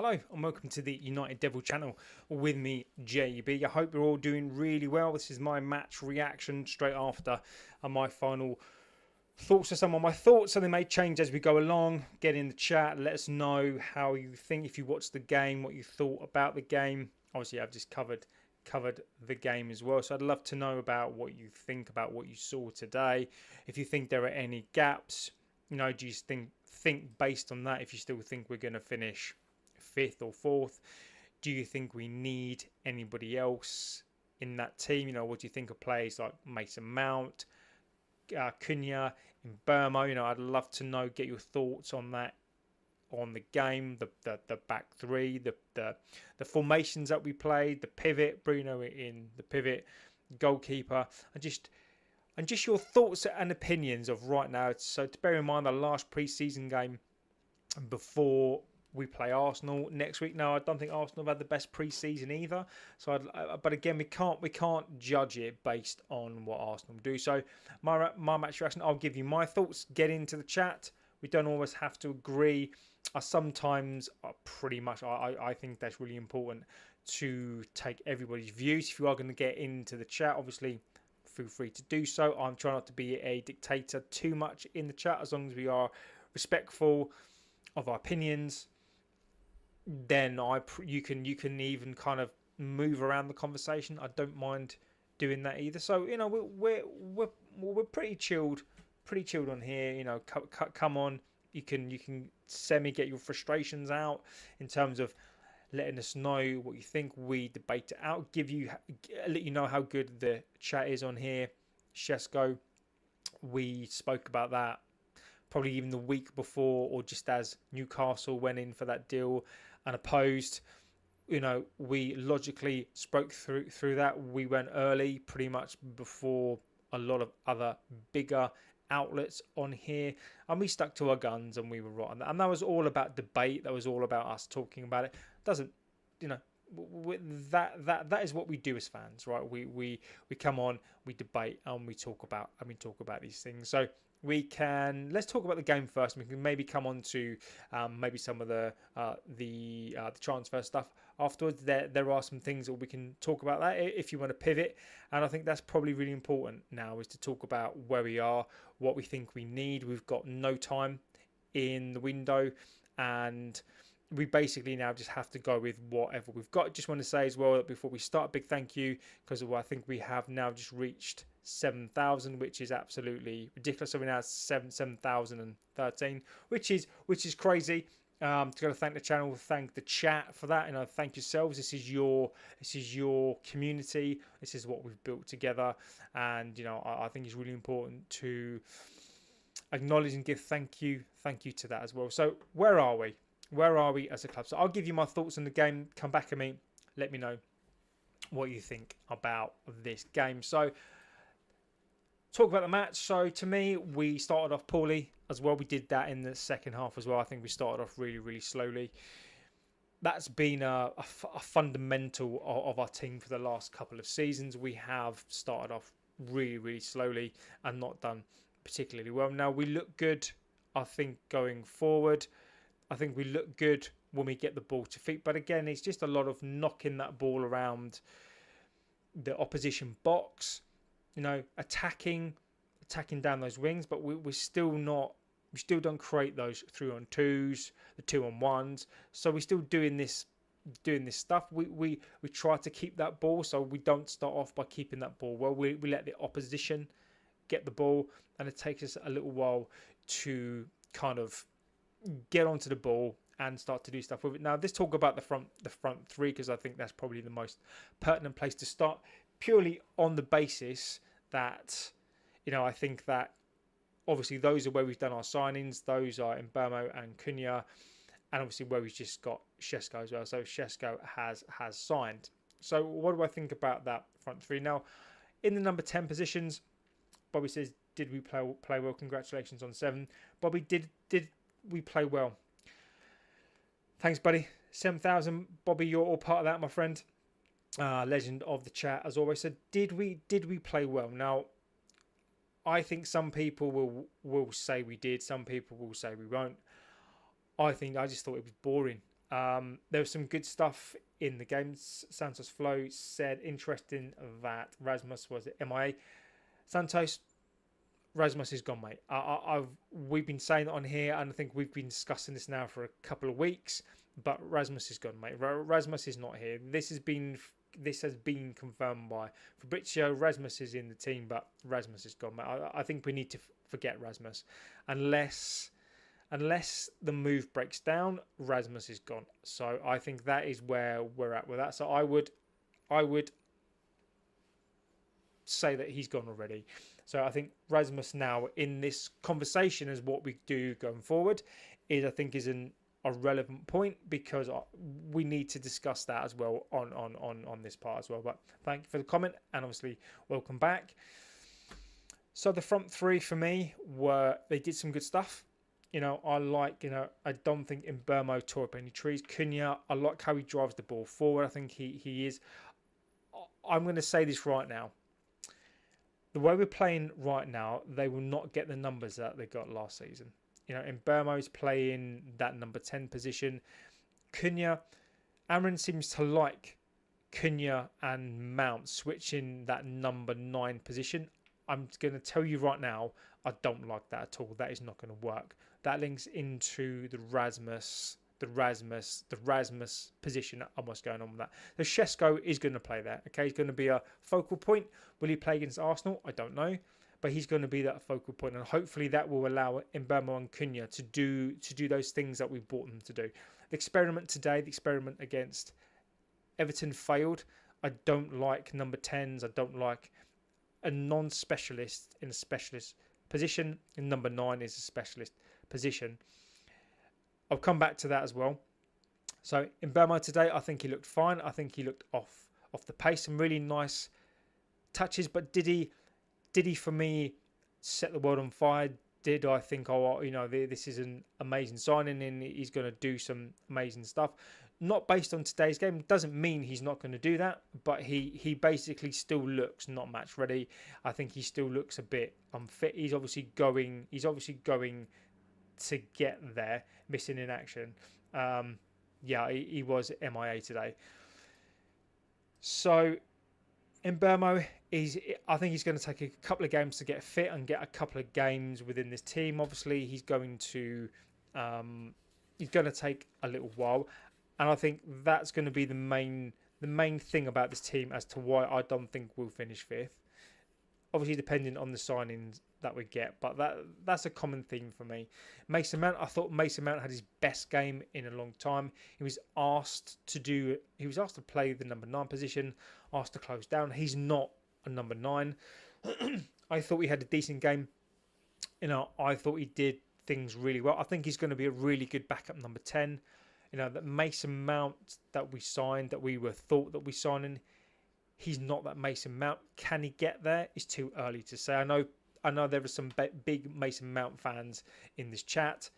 Hello and welcome to the United Devil channel with me, JB. I hope you're all doing really well. This is my match reaction straight after my final thoughts of some of my thoughts, so they may change as we go along. Get in the chat, let us know how you think, if you watched the game, what you thought about the game. Obviously, I've just covered the game as well, so I'd love to know about what you think about what you saw today. If you think there are any gaps, do you think based on that, if you still think we're going to finish fifth or fourth? Do you think we need anybody else in that team? What do you think of players like Mason Mount, Cunha, in Burma? I'd love to know, get your thoughts on that, on the game, the back three, the formations that we played, the pivot, Bruno in the pivot, goalkeeper, and just your thoughts and opinions of right now. So to bear in mind, the last pre-season game before we play Arsenal next week. Now, I don't think Arsenal have had the best pre-season either. So, but again, we can't judge it based on what Arsenal do. So, my match reaction, I'll give you my thoughts. Get into the chat. We don't always have to agree. I sometimes, pretty much, I think that's really important to take everybody's views. If you are going to get into the chat, obviously, feel free to do so. I'm trying not to be a dictator too much in the chat, as long as we are respectful of our opinions. Then you can even kind of move around the conversation. I don't mind doing that either. So we're pretty chilled on here. Come on, you can get your frustrations out in terms of letting us know what you think. We debate it out, let you know how good the chat is on here. Shesko, we spoke about that probably even the week before, or just as Newcastle went in for that deal and opposed. We logically spoke through that. We went early, pretty much before a lot of other bigger outlets on here, and we stuck to our guns, and we were right on that. And that was all about debate. That was all about us talking about it. That is what we do as fans, right? We come on, we debate, and we talk about these things. So let's talk about the game first. We can maybe come on to maybe some of the transfer stuff afterwards. There are some things that we can talk about that if you want to pivot, and I think that's probably really important now, is to talk about where we are, what we think we need. We've got no time in the window, and we basically now just have to go with whatever we've got. Just want to say as well that before we start, a big thank you, because I think we have now just reached 7,000, which is absolutely ridiculous. So we're now at 7,013, which is crazy. To go to thank the channel, thank the chat for that, and thank yourselves. This is your community. This is what we've built together, and I think it's really important to acknowledge and give thank you to that as well. So where are we? Where are we as a club? So I'll give you my thoughts on the game. Come back at me. Let me know what you think about this game. So talk about the match. So to me, we started off poorly as well. We did that in the second half as well. I think we started off really, really slowly. That's been a fundamental of our team for the last couple of seasons. We have started off really, really slowly and not done particularly well. Now, we look good, I think, going forward. I think we look good when we get the ball to feet. But again, it's just a lot of knocking that ball around the opposition box, attacking down those wings. But we still don't create those 3-on-2s, the 2-on-1s. So we're still doing this stuff. We try to keep that ball, so we don't start off by keeping that ball well. We let the opposition get the ball, and it takes us a little while to kind of get onto the ball and start to do stuff with it. Now, let's talk about the front three, because I think that's probably the most pertinent place to start, purely on the basis that I think that obviously those are where we've done our signings. Those are in Burma and Cunha, and obviously where we've just got Shesko as well. So Shesko has signed. So what do I think about that front three? Now, in the number 10 positions, Bobby says, did we play well? Congratulations on 7. Bobby, did we play well? Thanks, buddy. 7,000. Bobby, you're all part of that, my friend. Legend of the chat, as always. So did we play well? Now, I think some people will say we did. Some people will say we won't. I just thought it was boring. There was some good stuff in the game. Santos Flo said, interesting that Rasmus was at MIA. Santos, Rasmus is gone, mate. We've been saying it on here, and I think we've been discussing this now for a couple of weeks. But Rasmus is gone, mate. Rasmus is not here. This has been confirmed by Fabrizio. Rasmus is in the team, but Rasmus is gone, mate. I think we need to forget Rasmus, unless the move breaks down. Rasmus is gone. So I think that is where we're at with that. So I would say that he's gone already. So I think Rasmus now in this conversation as what we do going forward is a relevant point, because we need to discuss that as well on this part as well. But thank you for the comment, and obviously welcome back. So the front three for me they did some good stuff. I don't think Mbeumo tore up any trees. Cunha, I like how he drives the ball forward. I think he is. I'm going to say this right now. The way we're playing right now, they will not get the numbers that they got last season. Mbeumo is playing that number 10 position. Cunha, Aaron seems to like Cunha and Mount switching that number 9 position. I'm going to tell you right now, I don't like that at all. That is not going to work. That links into the Rasmus position and what's going on with that. So Shesko is going to play there. Okay, he's going to be a focal point. Will he play against Arsenal? I don't know, but he's going to be that focal point, and hopefully that will allow Mbeumo and Cunha to do those things that we brought them to do. The experiment today, the experiment against Everton failed. I don't like number 10s. I don't like a non-specialist in a specialist position, and number 9 is a specialist position. I'll come back to that as well. So in Mbeumo today, I think he looked fine. I think he looked off the pace. Some really nice touches, but did he for me set the world on fire? Did I think, this is an amazing signing and he's going to do some amazing stuff? Not based on today's game. Doesn't mean he's not going to do that, but he basically still looks not match ready. I think he still looks a bit unfit. He's obviously going to get there, missing in action. He was MIA today. So Mbeumo I think he's going to take a couple of games to get fit and get a couple of games within this team. Obviously, he's going to take a little while, and I think that's going to be the main thing about this team as to why I don't think we'll finish 5th. Obviously, depending on the signings that we get, but that's a common theme for me. Mason Mount, I thought Mason Mount had his best game in a long time. He was asked to play the number 9 position, asked to close down. He's not a number 9. I thought he had a decent game. I thought he did things really well. I think he's going to be a really good backup number 10. That Mason Mount that we signed, that we were thought that we signing, he's not that Mason Mount. Can he get there? It's too early to say. I know there are some big Mason Mount fans in this chat.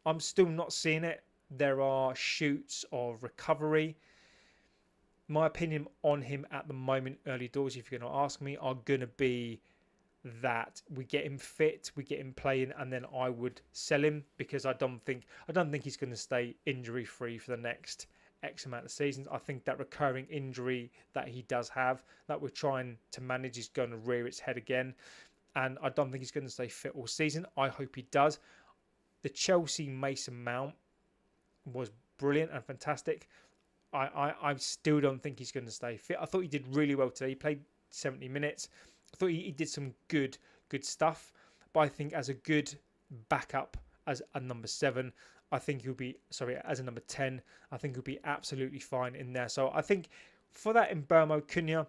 I'm still not seeing it. There are shoots of recovery. My opinion on him at the moment, early doors, if you're going to ask me, are going to be that we get him fit, we get him playing, and then I would sell him, because I don't think he's going to stay injury free for the next X amount of seasons. I think that recurring injury that he does have, that we're trying to manage, is going to rear its head again, and I don't think he's going to stay fit all season. I hope he does. The Chelsea Mason Mount was brilliant and fantastic. I still don't think he's going to stay fit. I thought he did really well today. He played 70 minutes. I thought he did some good stuff. But I think as a good backup, as a number 7, I think he'll be, as a number 10, I think he'll be absolutely fine in there. So I think for that Mbeumo, Cunha,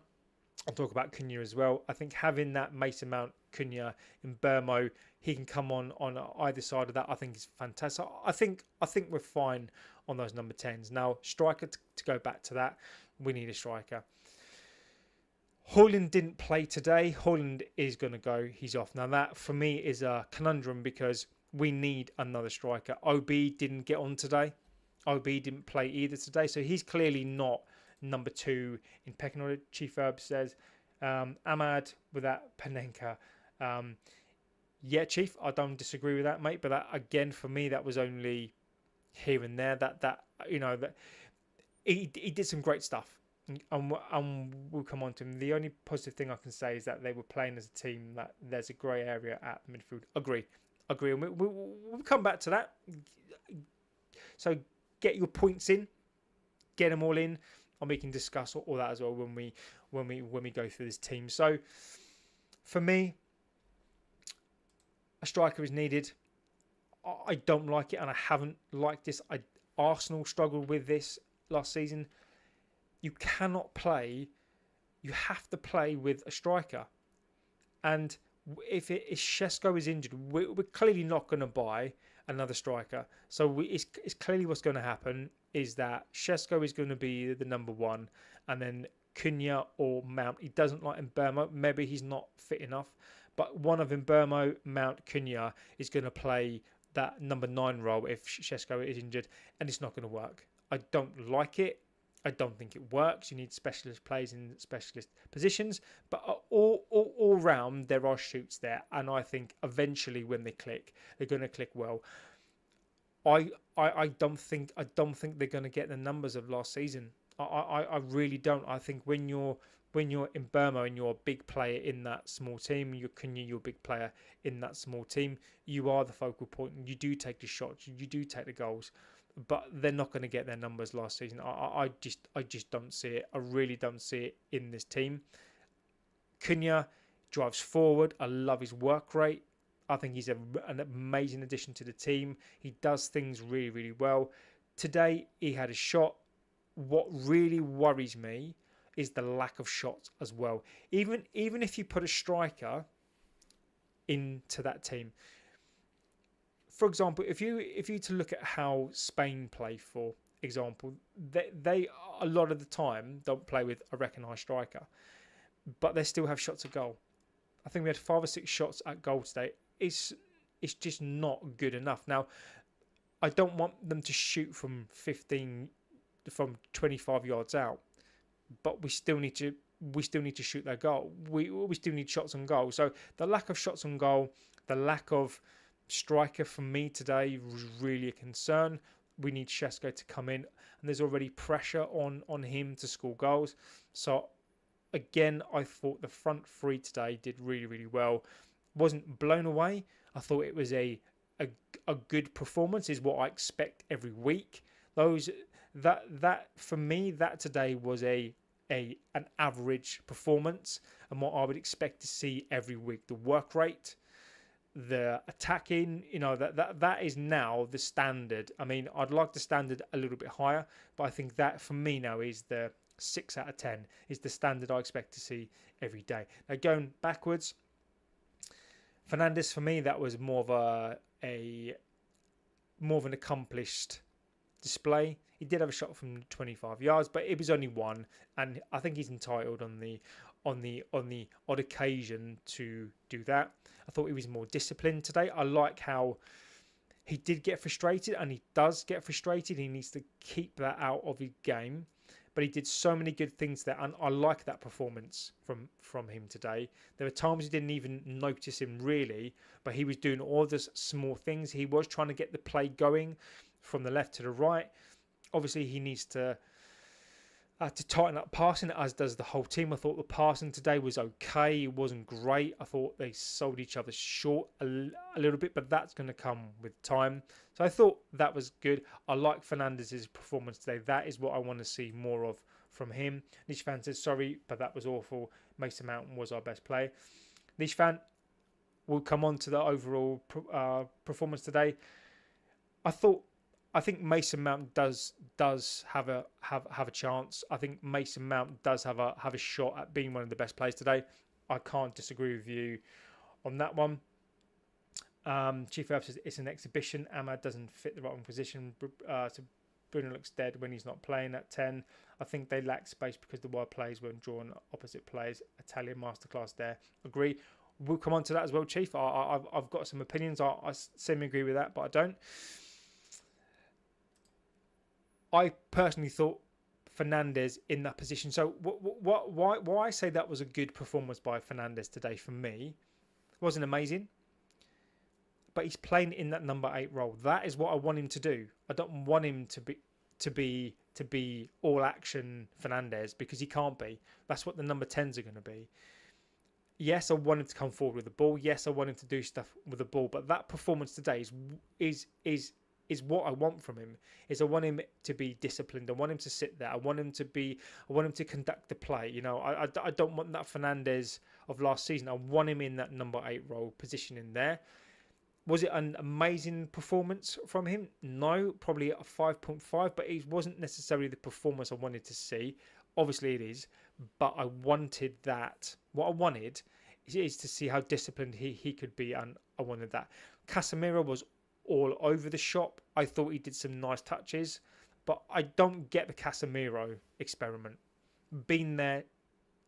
I'll talk about Cunha as well. I think having that Mason Mount, Cunha, Mbeumo, he can come on either side of that. I think is fantastic. I think we're fine on those number 10s. Now, striker, to go back to that, we need a striker. Højlund didn't play today. Højlund is going to go. He's off. Now, that for me is a conundrum, because we need another striker. OB didn't get on today. OB didn't play either today. So he's clearly not number 2 in pecking order. Chief Herb says, Ahmad with that Panenka. Yeah, Chief, I don't disagree with that, mate. But that, again, for me, that was only here and there. That he did some great stuff, and we'll come on to him. The only positive thing I can say is that they were playing as a team. That there's a grey area at the midfield. Agree, and we'll come back to that. So get your points in, get them all in, and we can discuss all that as well when we go through this team. So for me, a striker is needed. I don't like it, and I haven't liked this. Arsenal struggled with this last season. You cannot play. You have to play with a striker, and if Šeško is injured, we're clearly not going to buy another striker. So it's clearly what's going to happen is that Šeško is going to be the number one, and then Cunha or Mount. He doesn't like Mbeumo. Maybe he's not fit enough, but one of Mbeumo, Mount, Cunha is going to play that number 9 role if Šeško is injured, and it's not going to work. I don't like it. I don't think it works. You need specialist players in specialist positions, but all round there are shoots there, and I think eventually when they click, they're going to click well. I don't think they're going to get the numbers of last season. I really don't. I think when you're in Burma and you're a big player in that small team, you're a big player in that small team, you are the focal point. You do take the shots, you do take the goals, but they're not going to get their numbers last season. I just don't see it. I really don't see it in this team. Cunha drives forward. I love his work rate. I think he's an amazing addition to the team. He does things really, really well. Today, he had a shot. What really worries me is the lack of shots as well. Even if you put a striker into that team, for example, if you to look at how Spain play, for example, they a lot of the time don't play with a recognised striker, but they still have shots at goal. I think we had 5 or 6 shots at goal today. It's just not good enough. Now, I don't want them to shoot from 25 yards out, but we still need to shoot their goal. We still need shots on goal. So the lack of shots on goal, the lack of striker for me today was really a concern. We need Šeško to come in, and there's already pressure on him to score goals. So again, I thought the front three today did really, really well. Wasn't blown away. I thought it was a good performance, is what I expect every week. That for me, that today was an average performance, and what I would expect to see every week. The work rate, the attacking, that is now the standard. I mean, I'd like the standard a little bit higher, but I think that for me now is the 6 out of 10 is the standard I expect to see every day. Now going backwards, Fernandes for me, that was more of an accomplished display. He did have a shot from 25 yards, but it was only one, and I think he's entitled on the odd occasion to do that. I thought he was more disciplined today. I like how he did get frustrated, and he does get frustrated. He needs to keep that out of his game, but he did so many good things there, and I like that performance from him today. There were times you didn't even notice him really, but he was doing all those small things. He was trying to get the play going from the left to the right. Obviously, he needs to tighten up passing, as does the whole team. I thought the passing today was okay. It wasn't great. I thought they sold each other short a little bit, but that's going to come with time. So I thought that was good. I like Fernandes' performance today. That is what I want to see more of from him. Nishvan says, sorry, but that was awful. Mason Mount was our best player. Nishvan, we'll come on to the overall performance today. I think Mason Mount does have a chance. I think Mason Mount does have a shot at being one of the best players today. I can't disagree with you on that one. Chief Herb says it's an exhibition. Ahmad doesn't fit the right position. So Bruno looks dead when he's not playing at 10. I think they lack space because the wide players weren't drawn opposite players. Italian masterclass there. Agree. We'll come on to that as well, Chief. I've got some opinions. I semi-agree with that, but I don't. I personally thought Fernandes in that position. So why I say that was a good performance by Fernandes today for me, wasn't amazing, but he's playing in that number 8 role. That is what I want him to do. I don't want him to be all action Fernandes, because he can't be. That's what the number 10s are going to be. Yes, I want him to come forward with the ball. Yes, I want him to do stuff with the ball. But that performance today is what I want from him. Is I want him to be disciplined. I want him to sit there. I want him to conduct the play. You know, I don't want that Fernandes of last season. I want him in that number 8 role, position in there. Was it an amazing performance from him? No, probably a 5.5, but it wasn't necessarily the performance I wanted to see. Obviously it is, but I wanted that. What I wanted is to see how disciplined he could be, and I wanted that. Casemiro was all over the shop. I thought he did some nice touches, but I don't get the Casemiro experiment. Been there,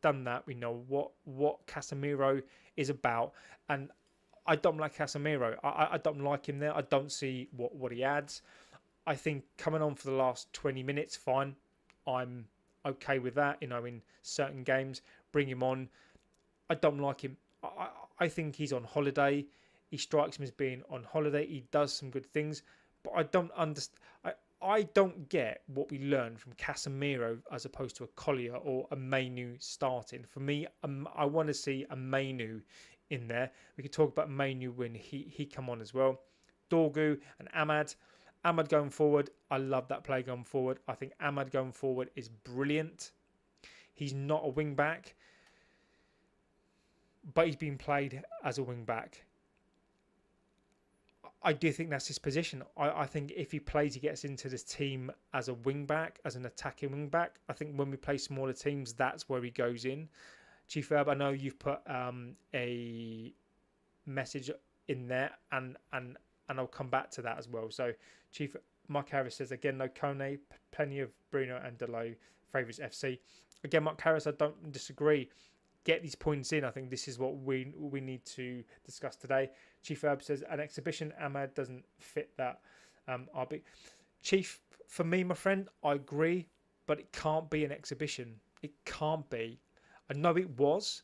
done that. We know what Casemiro is about, and I don't like Casemiro. I don't like him there. I don't see what he adds. I think coming on for the last 20 minutes, fine. I'm okay with that. You know, in certain games, bring him on. I don't like him. I think he's on holiday. He strikes me as being on holiday. He does some good things, but I don't understand. I don't get what we learned from Casemiro as opposed to a Collier or a Mainu starting. For me, I want to see a Mainu in there. We could talk about Mainu when he come on as well. Dorgu and Ahmad. Ahmad going forward, I love that play going forward. I think Ahmad going forward is brilliant. He's not a wing back, but he's been played as a wing back. I do think that's his position. I think if he plays, he gets into this team as a wing back, as an attacking wing back. I think when we play smaller teams, that's where he goes in. Chief Herb, I know you've put a message in there, and I'll come back to that as well. So Chief Mark Harris says, again, no Kone, plenty of Bruno and Delo favourites FC. Again, Mark Harris, I don't disagree. Get these points in. I think this is what we need to discuss today. Chief Herb says, an exhibition, Ahmad doesn't fit that RB. Chief, for me, my friend, I agree, but it can't be an exhibition. It can't be. I know it was,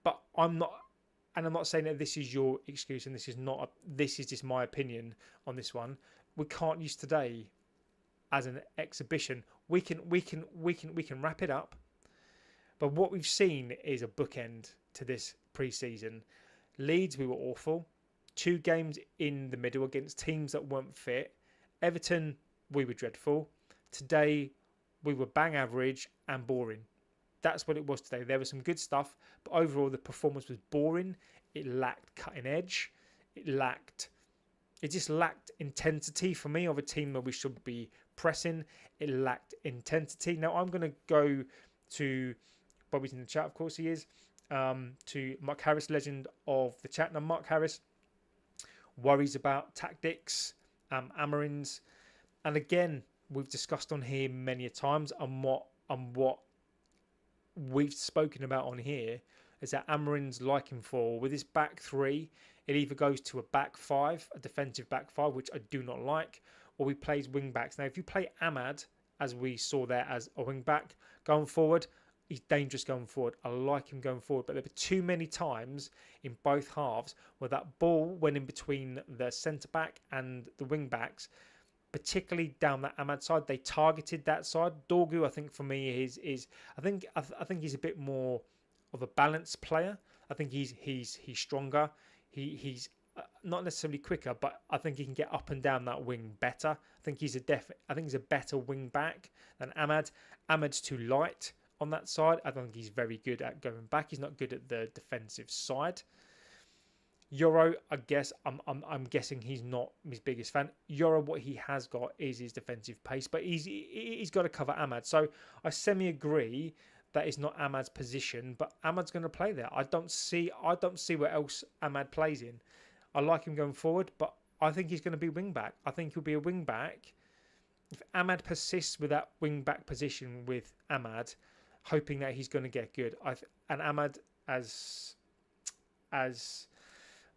but I'm not, and I'm not saying that this is your excuse, and this is not. This is just my opinion on this one. We can't use today as an exhibition. We can wrap it up, but what we've seen is a bookend to this pre-season. Leeds, we were awful. 2 games in the middle against teams that weren't fit. Everton, we were dreadful. Today, we were bang average and boring. That's what it was today. There was some good stuff, but overall the performance was boring. It lacked cutting edge. It just lacked intensity for me of a team that we should be pressing. It lacked intensity. Now I'm going to go to Bobby's in the chat, of course he is, to Mark Harris, legend of the chat. Now Mark Harris worries about tactics, Amorim's, and again we've discussed on here many a times, and what we've spoken about on here is that Amorim's liking for, with his back 3, it either goes to a back 5, a defensive back 5, which I do not like, or he plays wing backs. Now if you play Ahmad, as we saw there, as a wing back going forward, he's dangerous going forward. I like him going forward, but there were too many times in both halves where that ball went in between the centre back and the wing backs, particularly down that Ahmad side. They targeted that side. Dorgu, I think for me, is I think he's a bit more of a balanced player. I think he's stronger. He's not necessarily quicker, but I think he can get up and down that wing better. I think he's a better wing back than Ahmad. Ahmad's too light on that side. I don't think he's very good at going back. He's not good at the defensive side. Euro, I guess I'm guessing he's not his biggest fan. Euro, what he has got is his defensive pace, but he's got to cover Ahmad. So I semi-agree that is not Ahmad's position, but Ahmad's going to play there. I don't see where else Ahmad plays in. I like him going forward, but I think he's going to be wing back. I think he'll be a wing back. If Ahmad persists with that wing back position with Ahmad, hoping that he's going to get good. And Ahmad, as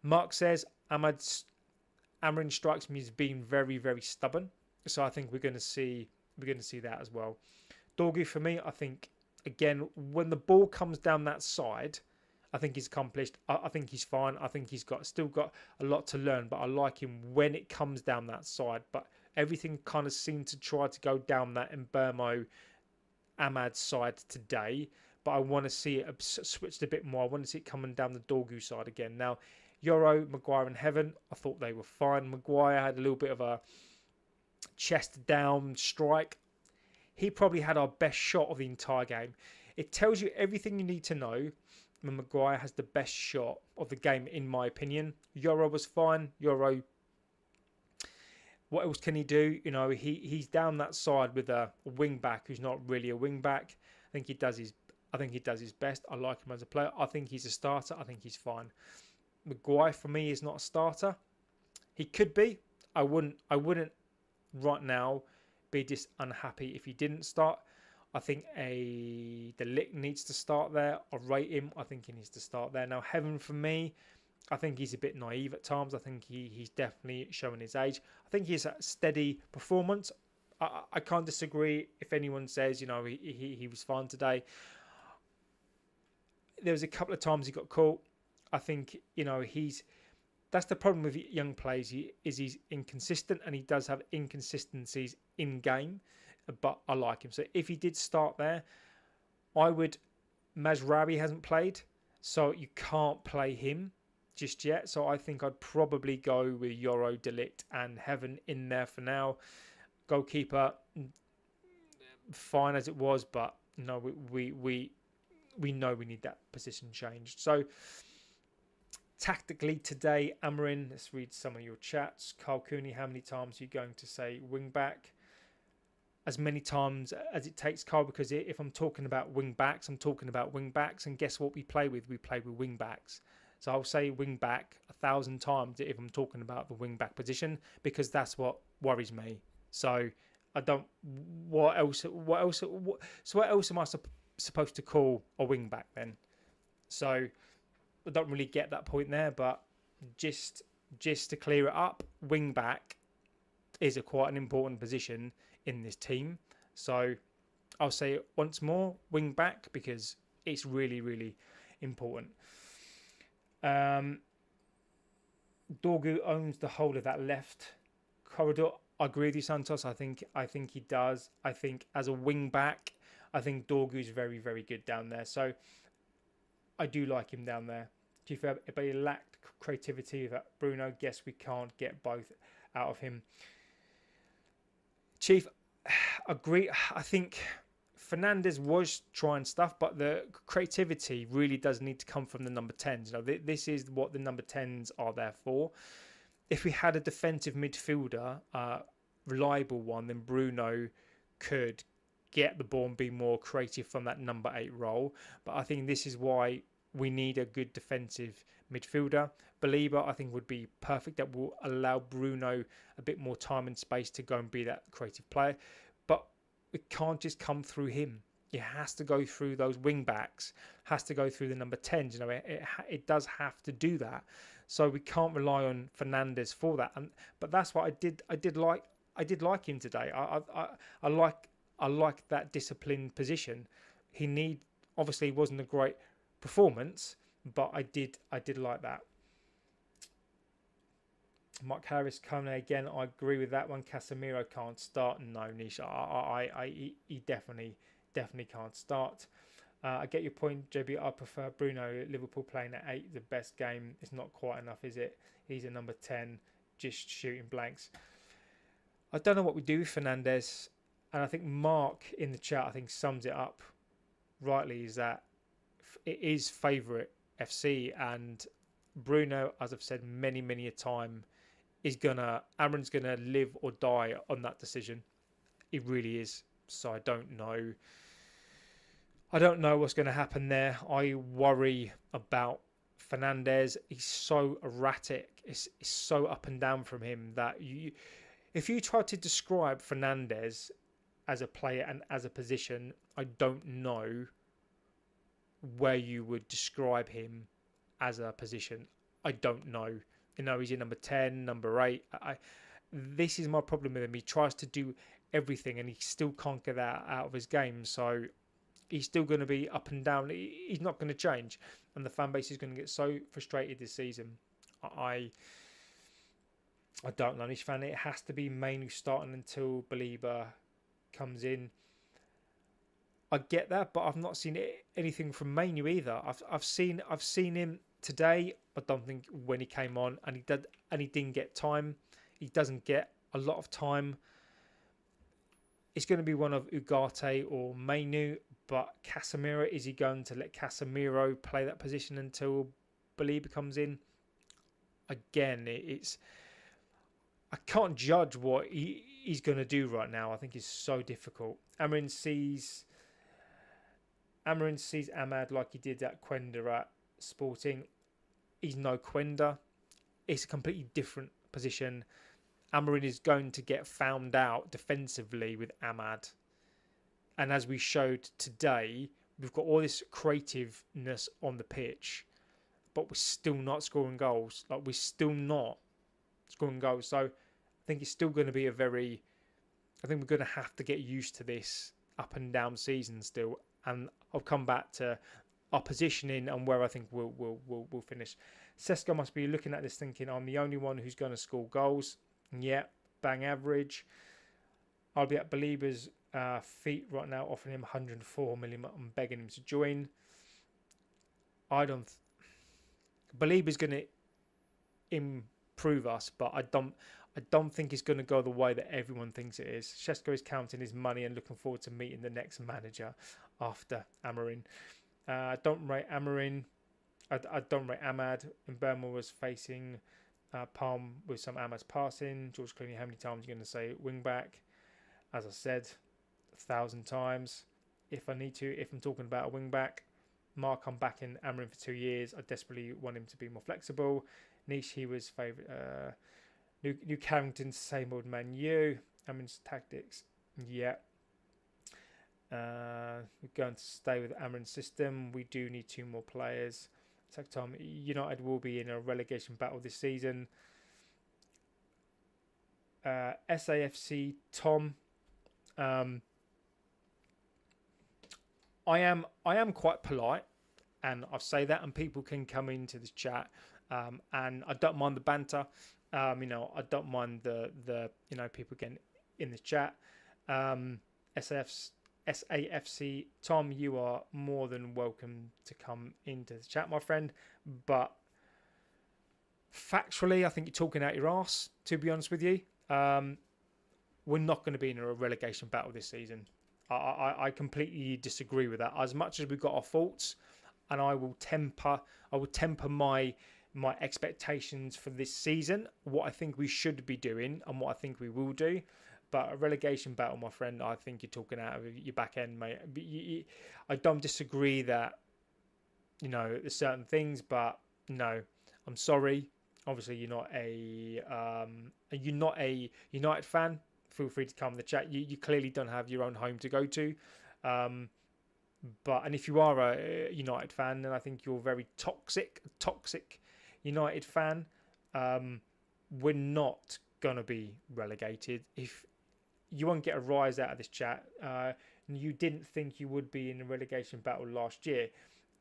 Mark says, Amorim strikes me as being very, very stubborn. So I think we're going to see that as well. Dorgu, for me, I think, again, when the ball comes down that side, I think he's accomplished. I think he's fine. I think he's still got a lot to learn, but I like him when it comes down that side. But everything kind of seemed to try to go down that Mbermo Ahmad side today. But I want to see it switched a bit more. I want to see it coming down the Dorgu side again. Now, Euro, Maguire, and Heaven, I thought they were fine. Maguire had a little bit of a chest down strike. He probably had our best shot of the entire game. It tells you everything you need to know. Maguire has the best shot of the game, in my opinion. Euro was fine. Euro, what else can he do? You know, he's down that side with a wing back who's not really a wing back. I think he does his best. I like him as a player. I think he's a starter. I think he's fine. Maguire for me is not a starter. He could be. I wouldn't right now be just unhappy if he didn't start. I think the Lick needs to start there. I rate him. I think he needs to start there. Now, Heaven for me, I think he's a bit naive at times. I think he's definitely showing his age. I think he's a steady performance. I can't disagree if anyone says, you know, he was fine today. There was a couple of times he got caught. I think, you know, that's the problem with young players. He's inconsistent, and he does have inconsistencies in game. But I like him. So if he did start there, Mazraoui hasn't played, so you can't play him just yet. So I think I'd probably go with Euro, De Ligt, and Heaven in there for now. Goalkeeper, fine as it was, but no, we know we need that position changed. So tactically today, Amarin, let's read some of your chats. Carl Cooney, how many times are you going to say wing back? As many times as it takes, Carl, because if I'm talking about wing backs, I'm talking about wing backs. And guess what we play with? We play with wing backs. So I'll say wing back 1,000 times if I'm talking about the wing back position, because that's what worries me. So I don't. What else am I supposed to call a wing back then? So I don't really get that point there. But just to clear it up, wing back is quite an important position in this team. So I'll say it once more, wing back, because it's really, really important. Dorgu owns the whole of that left corridor. I agree with you, Santos. I think he does. I think as a wing back, I think Dorgu's very, very good down there. So I do like him down there. Do you feel but he lacked creativity with Bruno? Guess we can't get both out of him. Chief, agree. I think Fernandes was trying stuff, but the creativity really does need to come from the number 10s. You know, this is what the number 10s are there for. If we had a defensive midfielder, reliable one, then Bruno could get the ball and be more creative from that number 8 role. But I think this is why we need a good defensive midfielder. Belieber, I think, would be perfect. That will allow Bruno a bit more time and space to go and be that creative player. But it can't just come through him. It has to go through those wing backs. Has to go through the number 10s. You know, it does have to do that. So we can't rely on Fernandes for that. But that's what I did like him today. I like that disciplined position. Obviously it wasn't a great performance, but I did like that. Mark Harris, Kone again. I agree with that one. Casemiro can't start. No, Nisha. He definitely can't start. I get your point, JB. I prefer Bruno. Liverpool playing at 8, the best game. It's not quite enough, is it? He's a number 10, just shooting blanks. I don't know what we do with Fernandes, and I think Mark in the chat, I think, sums it up rightly. Is that it is favourite FC, and Bruno, as I've said many a time, Aaron's gonna live or die on that decision. It really is. So I don't know what's going to happen there. I worry about Fernandes. He's so erratic. It's so up and down from him that if you try to describe Fernandes as a player and as a position, I don't know where you would describe him as a position. I don't know. You know, he's in number 10, number 8. This is my problem with him. He tries to do everything and he still can't get that out of his game. So He's still going to be up and down. He's not going to change, and the fan base is going to get so frustrated this season. I don't know, this fan. It has to be mainly starting until Belieber comes in. I get that, but I've not seen anything from Manu either. I've seen him today. I don't think when he came on, and he didn't get time. He doesn't get a lot of time. It's going to be one of Ugarte or Manu, but Casemiro, is he going to let Casemiro play that position until Belieber comes in? Again, it's I can't judge what he's going to do right now. I think it's so difficult. Amarin sees Ahmad like he did at Quenda at Sporting. He's no Quenda. It's a completely different position. Amarin is going to get found out defensively with Ahmad. And as we showed today, we've got all this creativeness on the pitch, but we're still not scoring goals. Like, we're still not scoring goals. So I think it's still going to be I think we're going to have to get used to this up and down season still. And I'll come back to our positioning and where I think we'll finish. Sesko must be looking at this thinking, I'm the only one who's going to score goals. Yeah, bang average. I'll be at Belieber's feet right now, offering him 104 million. I'm begging him to join. Belieber's going to improve us, but I don't think it's going to go the way that everyone thinks it is. Sesko is counting his money and looking forward to meeting the next manager after Amarin. I don't rate Amarin. I don't rate Ahmad. And Burma was facing Palm with some Ahmad's passing. George Clooney, how many times are you going to say wing back? As I said 1,000 times. If I need to, if I'm talking about a wing back. Mark, I'm back in Amarin for 2 years. I desperately want him to be more flexible. Niche, he was favourite. New Carrington, same old Man U. Amarin's tactics, yeah. We're going to stay with Amarin's system. We do need 2 more players. Tom, United will be in a relegation battle this season. SAFC Tom, I am quite polite, and I say that, and people can come into this chat, and I don't mind the banter. I don't mind the people getting in the chat. SAFC Tom, you are more than welcome to come into the chat, my friend. But factually, I think you're talking out your arse, to be honest with you. We're not going to be in a relegation battle this season. I completely disagree with that. As much as we've got our faults, and I will temper my expectations for this season, what I think we should be doing and what I think we will do. But a relegation battle, my friend, I think you're talking out of your back end, mate. I don't disagree that, there's certain things, but no, I'm sorry. Obviously, you're not a United fan. Feel free to come in the chat. You clearly don't have your own home to go to. And if you are a United fan, then I think you're very toxic United fan. We're not gonna be relegated. If you won't get a rise out of this chat, you didn't think you would be in a relegation battle last year.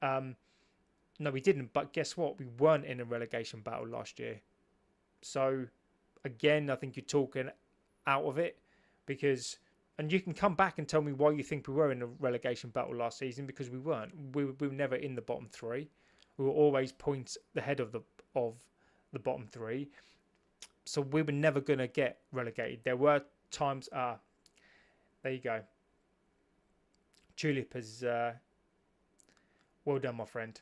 No, we didn't. But guess what? We weren't in a relegation battle last year. So again, I think you're talking out of it, and you can come back and tell me why you think we were in a relegation battle last season, because we weren't. We were never in the bottom 3. We were always points ahead of the bottom 3. So we were never going to get relegated. There were times. There you go. Tulip is well done, my friend.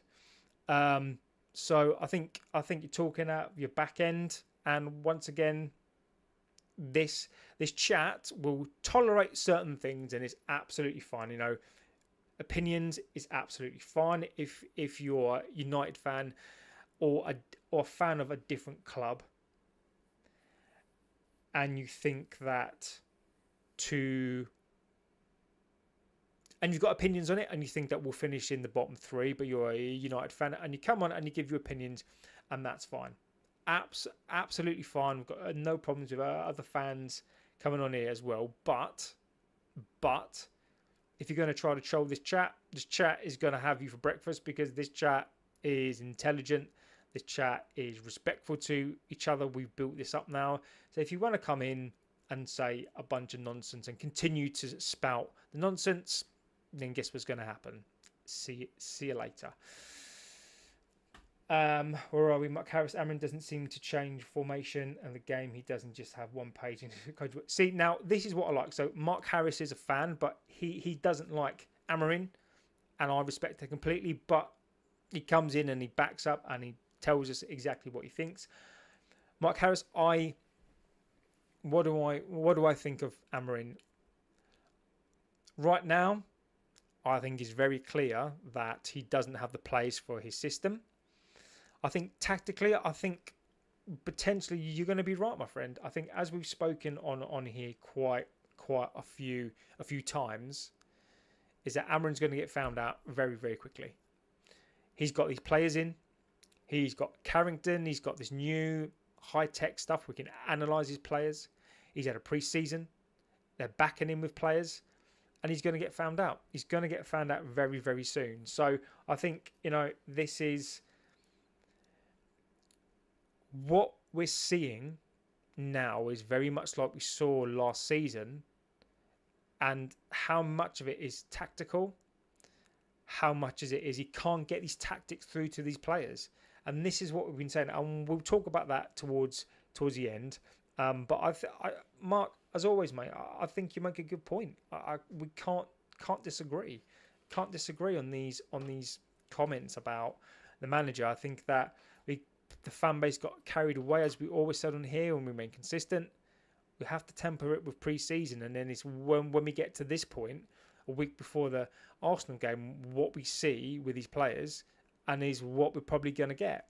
So I think you're talking out your back end, and once again, this chat will tolerate certain things, and it's absolutely fine. Opinions is absolutely fine. If you're a United fan or a fan of a different club, and you think that and you've got opinions on it, and you think that we'll finish in the bottom 3, but you're a United fan, and you come on and you give your opinions, and that's fine. Absolutely fine. We've got no problems with other fans coming on here as well. But if you're going to try to troll this chat is going to have you for breakfast, because this chat is intelligent. This chat is respectful to each other. We've built this up now. So if you want to come in and say a bunch of nonsense and continue to spout the nonsense, then guess what's going to happen? See you later. Where are we? Mark Harris, Amrin doesn't seem to change formation and the game. He doesn't just have one page in coach. See, now this is what I like. So Mark Harris is a fan, but he doesn't like Amrin, and I respect it completely. But he comes in and he backs up and he tells us exactly what he thinks. Mark Harris, what do I think of Amrin? Right now, I think it's very clear that he doesn't have the players for his system. I think tactically, I think potentially you're going to be right, my friend. I think, as we've spoken on here quite a few times, is that Amrin's going to get found out very, very quickly. He's got these players in. He's got Carrington. He's got this new high-tech stuff. We can analyse his players. He's had a pre-season. They're backing him with players. And he's going to get found out. He's going to get found out very, very soon. So I think, this is what we're seeing now is very much like we saw last season. And how much of it is tactical, how much is he can't get these tactics through to these players. And this is what we've been saying. And we'll talk about that towards the end. But Mark, as always, mate, I think you make a good point. We can't disagree. Can't disagree on these comments about the manager. I think that the fan base got carried away, as we always said on here, and we remain consistent. We have to temper it with pre-season, and then it's when we get to this point, a week before the Arsenal game, what we see with these players, and is what we're probably going to get.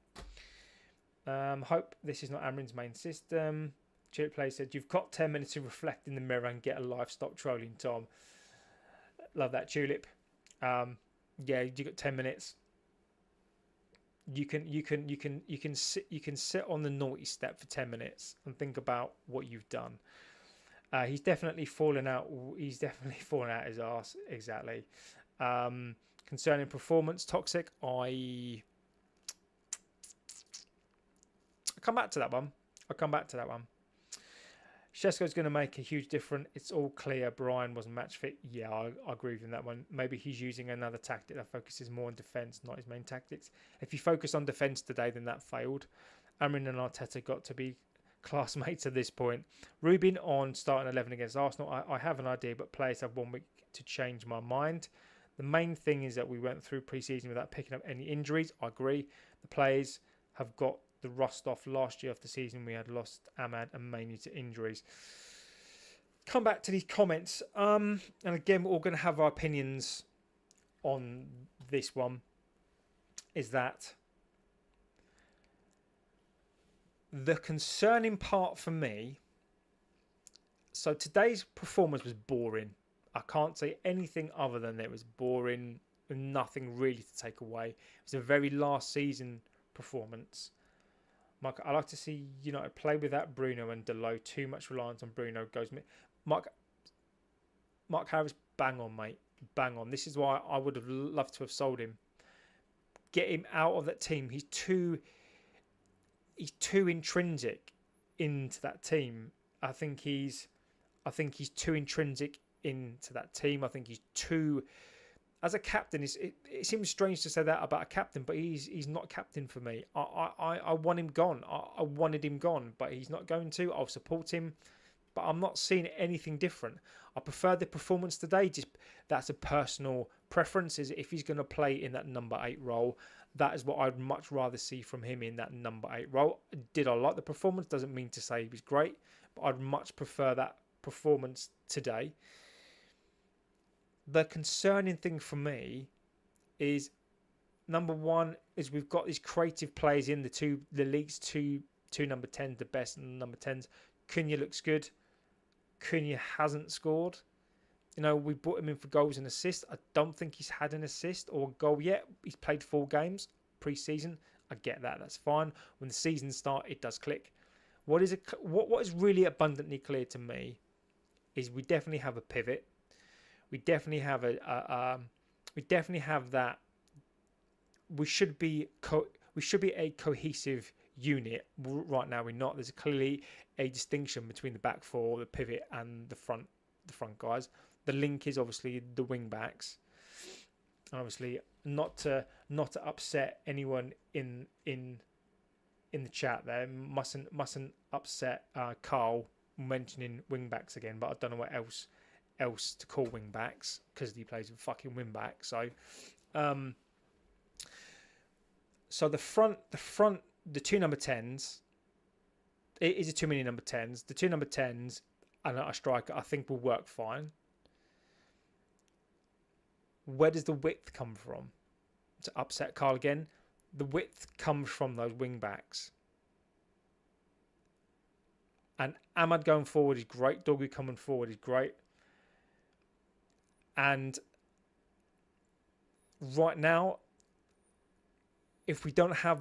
Hope this is not Amrin's main system. Chip Play said, you've got 10 minutes to reflect in the mirror and get a life. Stop trolling, Tom. Love that, Tulip. Yeah, you got 10 minutes. You can sit on the naughty step for 10 minutes and think about what you've done. He's definitely fallen out. He's definitely fallen out his arse. Exactly. Concerning performance, toxic. I'll come back to that one. Shesko's going to make a huge difference. It's all clear. Brian wasn't match fit. Yeah, I agree with him that one. Maybe he's using another tactic that focuses more on defence, not his main tactics. If he focused on defence today, then that failed. Amrin and Arteta got to be classmates at this point. Rubin on starting 11 against Arsenal. I have an idea, but players have 1 week to change my mind. The main thing is that we went through pre-season without picking up any injuries. I agree. The players have got the rust off. Last year of the season, we had lost Ahmad and mainly to injuries. Come back to these comments. And again, we're all going to have our opinions on this one. Is that the concerning part for me? So today's performance was boring. I can't say anything other than it was boring. Nothing really to take away. It was a very last season performance. Mark, I like to see United play without Bruno and Delo. Too much reliance on Bruno goes. Mark Harris, bang on, mate. Bang on. This is why I would have loved to have sold him. Get him out of that team. He's too intrinsic into that team. I think he's too intrinsic into that team. I think he's too. As a captain, it seems strange to say that about a captain, but he's not captain for me. I want him gone. I wanted him gone, but he's not going to. I'll support him, but I'm not seeing anything different. I prefer the performance today. Just that's a personal preference. Is if he's going to play in that number 8 role, that is what I'd much rather see from him in that number 8 role. Did I like the performance? Doesn't mean to say he was great, but I'd much prefer that performance today. The concerning thing for me is, number one, is we've got these creative players in the league's two number 10s, the best number 10s. Cunha looks good. Cunha hasn't scored. We brought him in for goals and assists. I don't think he's had an assist or a goal yet. He's played 4 games pre-season. I get that. That's fine. When the season starts, it does click. What is really abundantly clear to me is we definitely have a pivot. We definitely have we definitely have that. We should be a cohesive unit. Right now we're not. There's clearly a distinction between the back four, the pivot, and the front guys. The link is obviously the wing backs. Obviously, not to upset anyone in the chat there. Mustn't upset Carl mentioning wing backs again. But I don't know what else to call wing backs because he plays with fucking wing back. So, so the two number 10s. It is a too many number 10s. The two number 10s and a striker, I think, will work fine. Where does the width come from? To upset Carl again, the width comes from those wing backs. And Ahmad going forward is great. Dorgu coming forward is great. And right now, if we don't have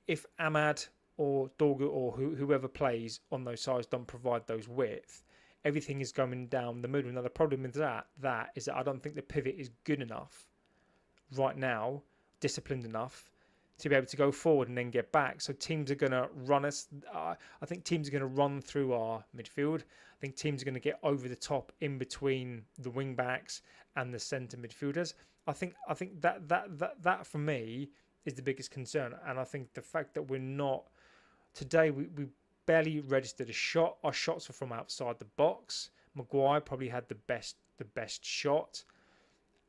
if Ahmad or Dorgu or whoever plays on those sides don't provide those width, everything is going down the middle. Now the problem with that is that I don't think the pivot is good enough right now, disciplined enough to be able to go forward and then get back. So teams are going to run us. I think teams are going to run through our midfield. I think teams are going to get over the top in between the wing backs and the centre midfielders. I think that for me is the biggest concern. And I think the fact that we're not today, we barely registered a shot. Our shots were from outside the box. Maguire probably had the best shot.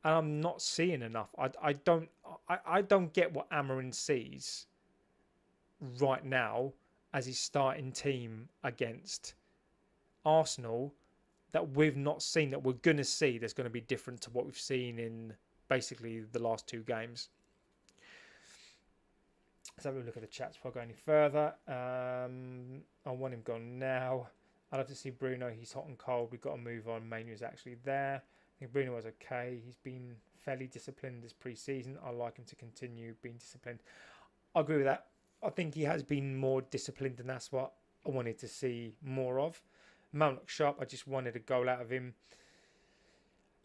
And I'm not seeing enough. I don't get what Amarin sees right now as his starting team against Arsenal that we've not seen, that we're going to see that's going to be different to what we've seen in basically the last two games. Let's have a look at the chats before I go any further. I want him gone now. I'd love to see Bruno. He's hot and cold. We've got to move on. Manu is actually there. I think Bruno was okay. He's been fairly disciplined this pre-season. I like him to continue being disciplined. I agree with that. I think he has been more disciplined, and that's what I wanted to see more of. Mount looked sharp. I just wanted a goal out of him.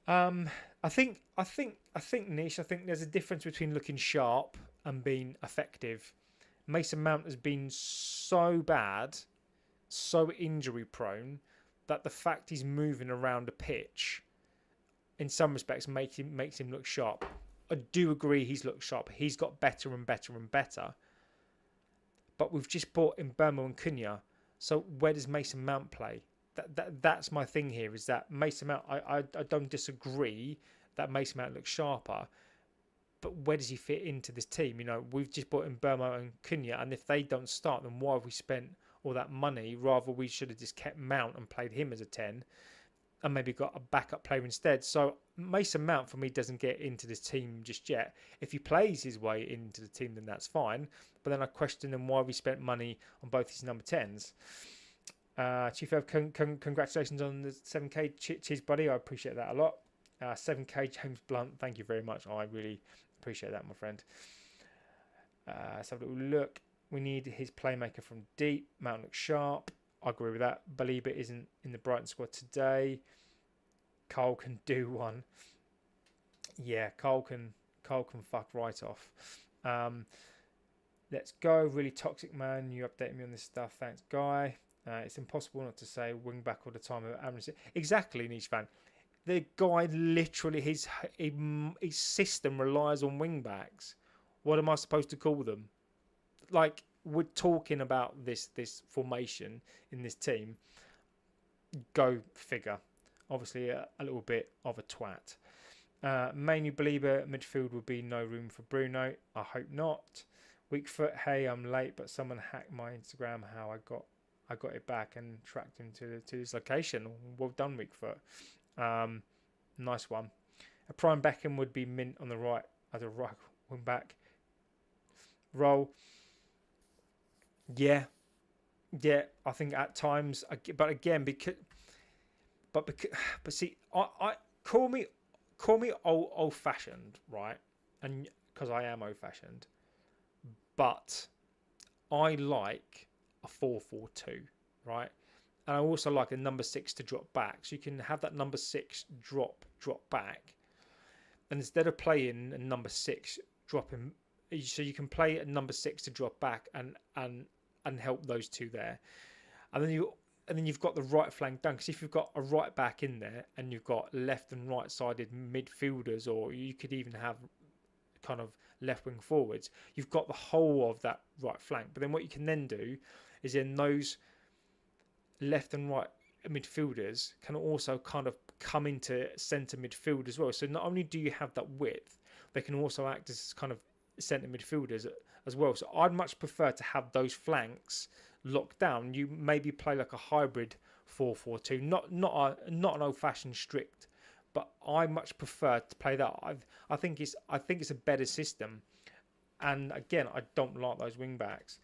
I think Nish. I think there's a difference between looking sharp and being effective. Mason Mount has been so bad, so injury prone, that the fact he's moving around a pitch in some respects makes him look sharp. I do agree he's looked sharp. He's got better and better and better. But we've just bought in Burma and Cunha. So where does Mason Mount play? That's my thing here, is that Mason Mount, I don't disagree that Mason Mount looks sharper. But where does he fit into this team? You know, we've just bought in Burma and Cunha, and if they don't start, then why have we spent all that money? Rather, we should have just kept Mount and played him as a 10 and maybe got a backup player instead. So Mason Mount, for me, doesn't get into this team just yet. If he plays his way into the team, then that's fine. But then I question him why we spent money on both his number 10s. Chief Ev, congratulations on the 7K. Cheers, buddy. I appreciate that a lot. 7K, James Blunt, thank you very much. I really appreciate that, my friend. Let's have a little look. We need his playmaker from deep. Mount looks sharp. I agree with that. Baliba isn't in the Brighton squad today. Cole can do one. Yeah, Cole can fuck right off. Let's go. Really toxic, man. You updated me on this stuff. Thanks, Guy. It's impossible not to say wing back all the time. Exactly, Niche fan. The guy literally, his system relies on wing backs. What am I supposed to call them? Like, we're talking about this formation in this team. Go figure. Obviously, a little bit of a twat. Mainly believer midfield would be no room for Bruno. I hope not. Weak foot. Hey, I'm late, but someone hacked my Instagram. How I got it back and tracked him to his location. Well done, weak foot. Nice one. A prime Beckham would be mint on the right as a right wing back role. Yeah, I think at times, but again, but see, I call me old fashioned, right? And because I am old fashioned, but I like a 4-4-2, right? And I also like a number 6 to drop back. So you can have that number 6 drop back. And instead of playing a number 6 dropping, so you can play a number 6 to drop back and help those two there. And then you've got the right flank done. Because if you've got a right back in there and you've got left and right sided midfielders, or you could even have kind of left wing forwards, you've got the whole of that right flank. But then what you can then do is in those left and right midfielders can also kind of come into centre midfield as well. So not only do you have that width, they can also act as kind of centre midfielders as well. So I'd much prefer to have those flanks locked down. You maybe play like a hybrid 4-4-2, not an old-fashioned strict, but I much prefer to play that. I think it's a better system. And again, I don't like those wing backs.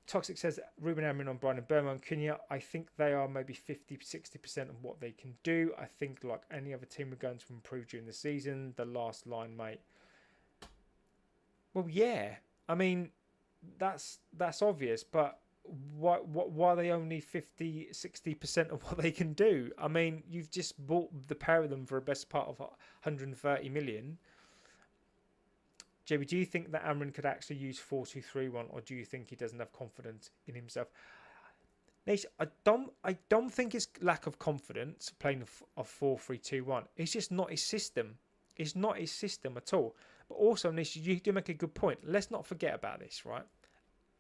Toxic says Ruben Amorim on Brian and Burma and Cunha. I think they are maybe 50-60% of what they can do. I think like any other team, we're going to improve during the season. The last line, mate. Well, yeah. I mean, that's obvious, but why are they only 50-60% of what they can do? I mean, you've just bought the pair of them for a best part of 130 million. Jamie, do you think that Amorim could actually use 4-2-3-1, or do you think he doesn't have confidence in himself? Nate, I don't think it's lack of confidence playing a 4-3-2-1. It's just not his system. It's not his system at all. But also, Nish, you do make a good point. Let's not forget about this, right?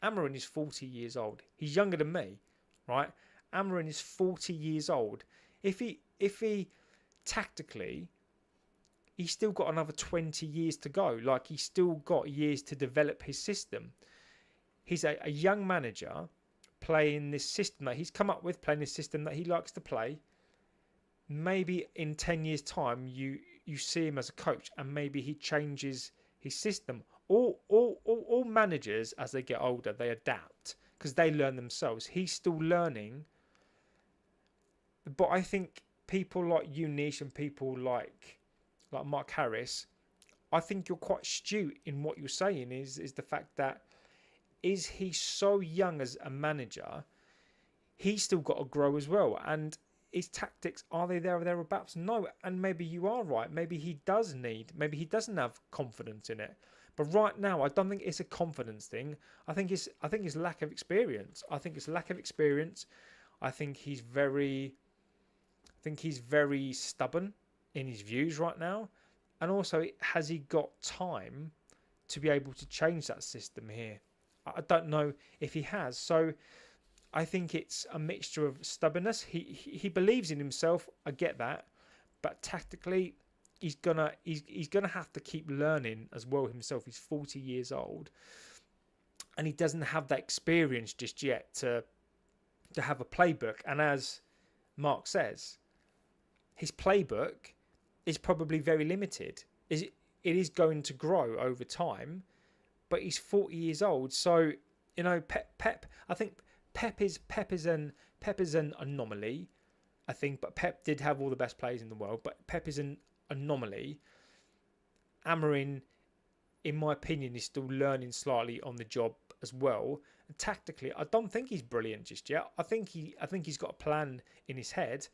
Amorim is 40 years old. He's younger than me, right? Amorim is 40 years old. If he tactically, he's still got another 20 years to go. Like, he's still got years to develop his system. He's a young manager playing this system that he's come up with, playing this system that he likes to play. Maybe in 10 years' time, you see him as a coach, and maybe he changes his system. All managers, as they get older, they adapt because they learn themselves. He's still learning. But I think people like you, Nish, and people like Mark Harris, I think you're quite astute in what you're saying is the fact that is he so young as a manager, he's still got to grow as well. And his tactics, are they there or thereabouts? No. And maybe you are right. Maybe he doesn't have confidence in it. But right now, I don't think it's a confidence thing. I think it's lack of experience. I think he's very stubborn in his views right now. And also, has he got time to be able to change that system here? I don't know if he has. So I think it's a mixture of stubbornness. He believes in himself. I get that. But tactically, he's gonna have to keep learning as well himself. He's 40 years old, and he doesn't have that experience just yet to have a playbook. And as Mark says, his playbook is probably very limited. It is going to grow over time, but he's 40 years old. So Pep. I think Pep is an anomaly. I think, but Pep did have all the best players in the world. But Pep is an anomaly. Amorim, in my opinion, is still learning slightly on the job as well. And tactically, I don't think he's brilliant just yet. I think he's got a plan in his head.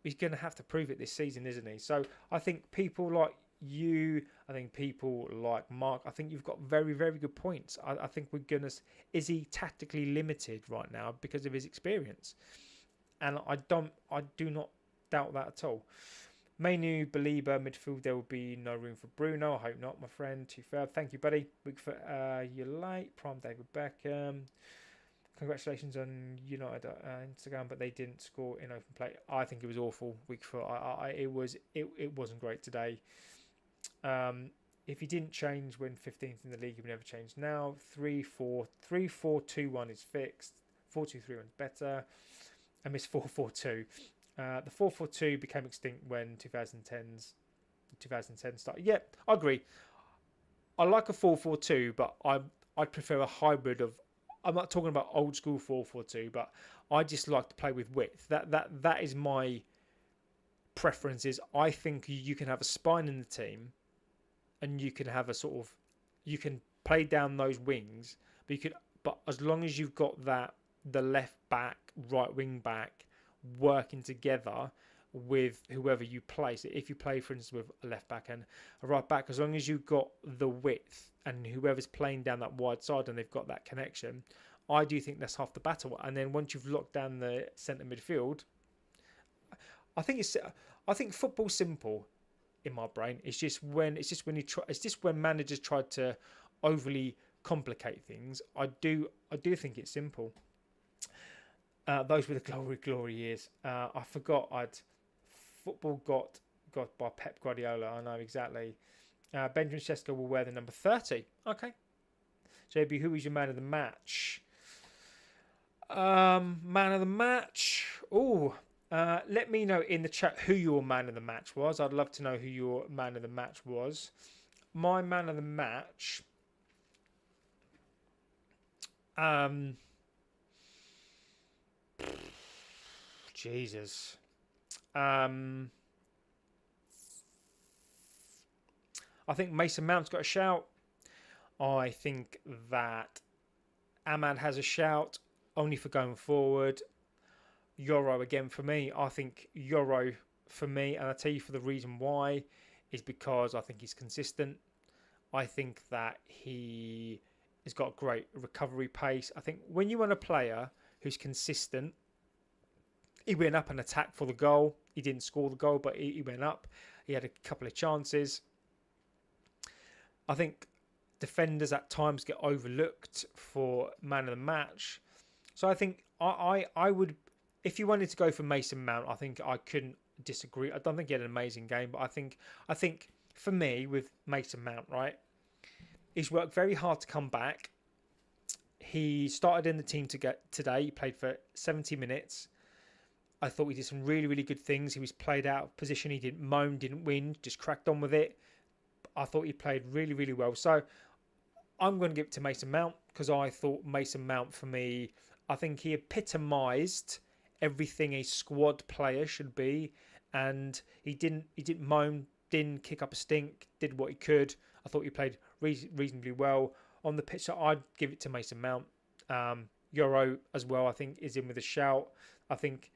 He's going to have to prove it this season, isn't he? So I think people like you, I think people like Mark, I think you've got very, very good points. I think is he tactically limited right now because of his experience? And I do not doubt that at all. Manu, Belieber, midfield, there will be no room for Bruno. I hope not, my friend. Too fair. Thank you, buddy. Week for you're late. Prime David Beckham. Congratulations on United Instagram, but they didn't score in open play. I think it was awful. Week 4. It wasn't great today. If he didn't change when 15th in the league, he would never change now. 3-4-2-1 is fixed. 4-2-3-1 is better. I miss 4-4-2. The 4-4-2 became extinct when 2010 started. Yeah, I agree. I like a 4-4-2, but I'd prefer a hybrid of. I'm not talking about old school 4-4-2, but I just like to play with width. That is my preferences. I think you can have a spine in the team, and you can have you can play down those wings, but as long as you've got the left back, right wing back, working together with whoever you play. So if you play, for instance, with a left back and a right back, as long as you've got the width and whoever's playing down that wide side and they've got that connection, I do think that's half the battle. And then once you've locked down the centre midfield, I think football's simple in my brain. It's just when managers try to overly complicate things. I do think it's simple. Those were the glory years. I forgot football got by Pep Guardiola. I know exactly. Benjamin Sesko will wear the number 30. Okay. JB, who was your man of the match? Man of the match. Let me know in the chat who your man of the match was. I'd love to know who your man of the match was. My man of the match. Jesus. I think Mason Mount's got a shout. I think that Ahmad has a shout, only for going forward. Euro again for me. I think Euro for me, and I'll tell you for the reason why, is because I think he's consistent. I think that he has got great recovery pace. I think when you want a player who's consistent, he went up and attacked for the goal. He didn't score the goal, but he went up. He had a couple of chances. I think defenders at times get overlooked for man of the match. So I think I would, if you wanted to go for Mason Mount, I think I couldn't disagree. I don't think he had an amazing game, but I think for me with Mason Mount, right, he's worked very hard to come back. He started in the team today. He played for 70 minutes. I thought he did some really, really good things. He was played out of position. He didn't moan, didn't win, just cracked on with it. I thought he played really, really well. So I'm going to give it to Mason Mount because I thought Mason Mount, for me, I think he epitomised everything a squad player should be. And he didn't moan, didn't kick up a stink, did what he could. I thought he played reasonably well on the pitch. So I'd give it to Mason Mount. Euro as well, I think, is in with a shout. I think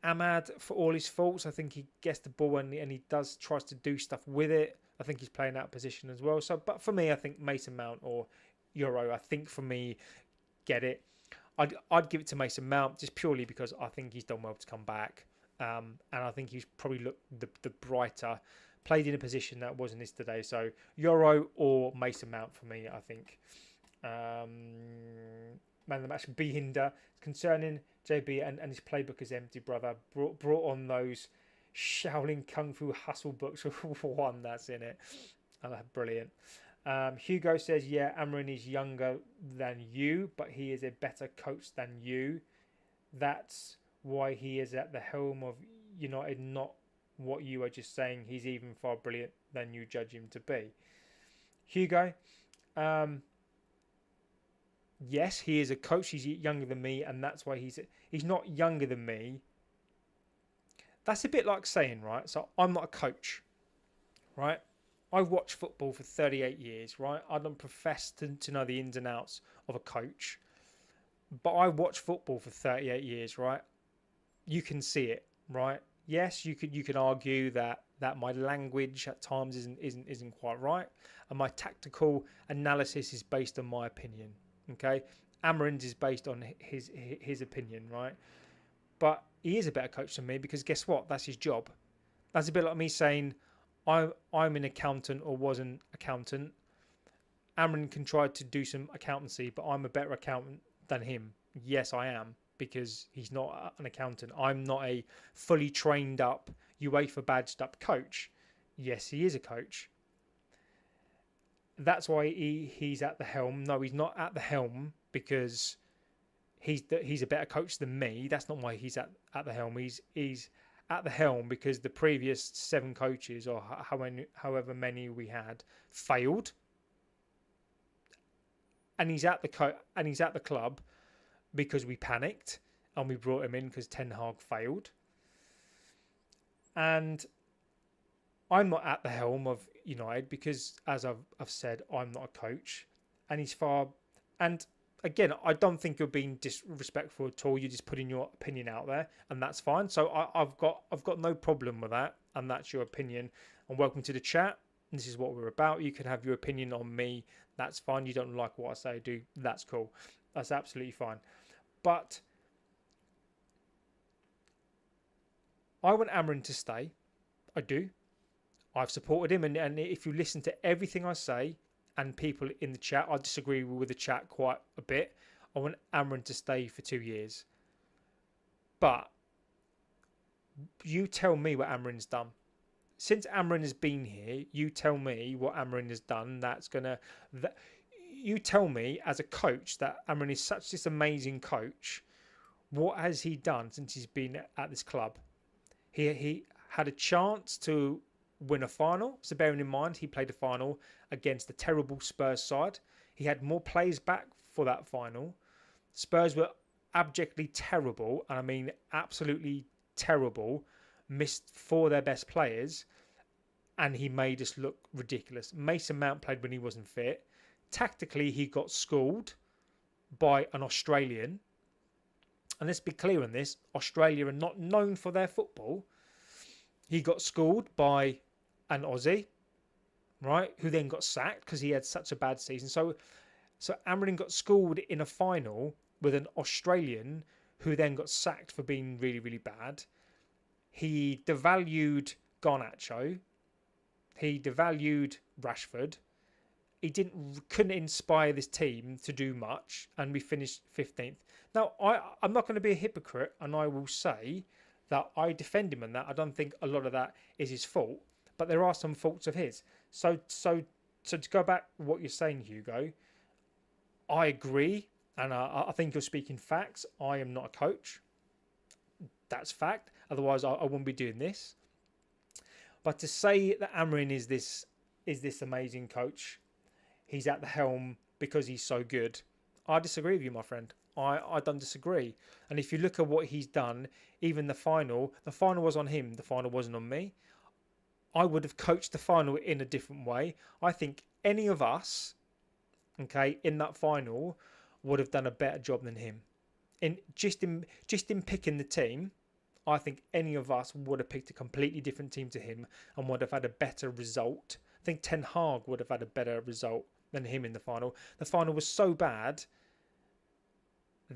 Ahmad, for all his faults, I think he gets the ball and he tries to do stuff with it. I think he's playing out of position as well. So, but for me, I think Mason Mount or Euro, I think for me, get it. I'd give it to Mason Mount just purely because I think he's done well to come back. And I think he's probably looked the brighter, played in a position that wasn't his today. So Euro or Mason Mount for me, I think. Man of the match, Behinder. Concerning JB and his playbook is empty, brother. Brought on those Shaolin Kung Fu hustle books with one that's in it. Brilliant. Hugo says, yeah, Amarin is younger than you, but he is a better coach than you. That's why he is at the helm of United, not what you are just saying. He's even far brilliant than you judge him to be. Hugo, yes, he is a coach. He's younger than me, and that's why he's not younger than me. That's a bit like saying, right? So I'm not a coach, right? I've watched football for 38 years, right? I don't profess to know the ins and outs of a coach, but I watched football for 38 years, right? You can see it, right? Yes, you could argue that my language at times isn't quite right, and my tactical analysis is based on my opinion. Okay, Amarin's is based on his opinion, right? But he is a better coach than me because guess what? That's his job. That's a bit like me saying I'm an accountant or was an accountant. Amarin can try to do some accountancy, but I'm a better accountant than him. Yes, I am, because he's not an accountant. I'm not a fully trained up, UEFA badged up coach. Yes, he is a coach. That's why he's at the helm. No, he's not at the helm because he's a better coach than me. That's not why he's at the helm. He's at the helm because the previous 7 coaches or however many we had failed, and he's at the club because we panicked and we brought him in because Ten Hag failed. And I'm not at the helm of United because, as I've said, I'm not a coach, and he's far. And again, I don't think you're being disrespectful at all. You're just putting your opinion out there, and that's fine. So I've got no problem with that, and that's your opinion. And welcome to the chat. This is what we're about. You can have your opinion on me. That's fine. You don't like what I say, do that's cool. That's absolutely fine. But I want Amrin to stay. I do. I've supported him, and if you listen to everything I say, and people in the chat, I disagree with the chat quite a bit. I want Amrin to stay for 2 years. But you tell me what Amrin's done. Since Amrin has been here, you tell me what Amrin has done. You tell me as a coach that Amrin is such this amazing coach. What has he done since he's been at this club? He had a chance to win a final. So bearing in mind, he played a final against the terrible Spurs side. He had more players back for that final. Spurs were abjectly terrible, and I mean absolutely terrible. Missed 4 of their best players, and he made us look ridiculous. Mason Mount played when he wasn't fit. Tactically, he got schooled by an Australian. And let's be clear on this, Australia are not known for their football. He got schooled by an Aussie, right, who then got sacked because he had such a bad season. So Amrin got schooled in a final with an Australian who then got sacked for being really, really bad. He devalued Garnacho. He devalued Rashford. He couldn't inspire this team to do much, and we finished 15th. Now, I'm not going to be a hypocrite, and I will say that I defend him on that. I don't think a lot of that is his fault, but there are some faults of his. So to go back to what you're saying, Hugo, I agree, and I think you're speaking facts. I am not a coach. That's fact. Otherwise, I wouldn't be doing this. But to say that Amrin is this amazing coach, he's at the helm because he's so good, I disagree with you, my friend. I don't disagree. And if you look at what he's done, even the final was on him. The final wasn't on me. I would have coached the final in a different way. I think any of us, okay, in that final would have done a better job than him. Just in picking the team, I think any of us would have picked a completely different team to him and would have had a better result. I think Ten Hag would have had a better result than him in the final. The final was so bad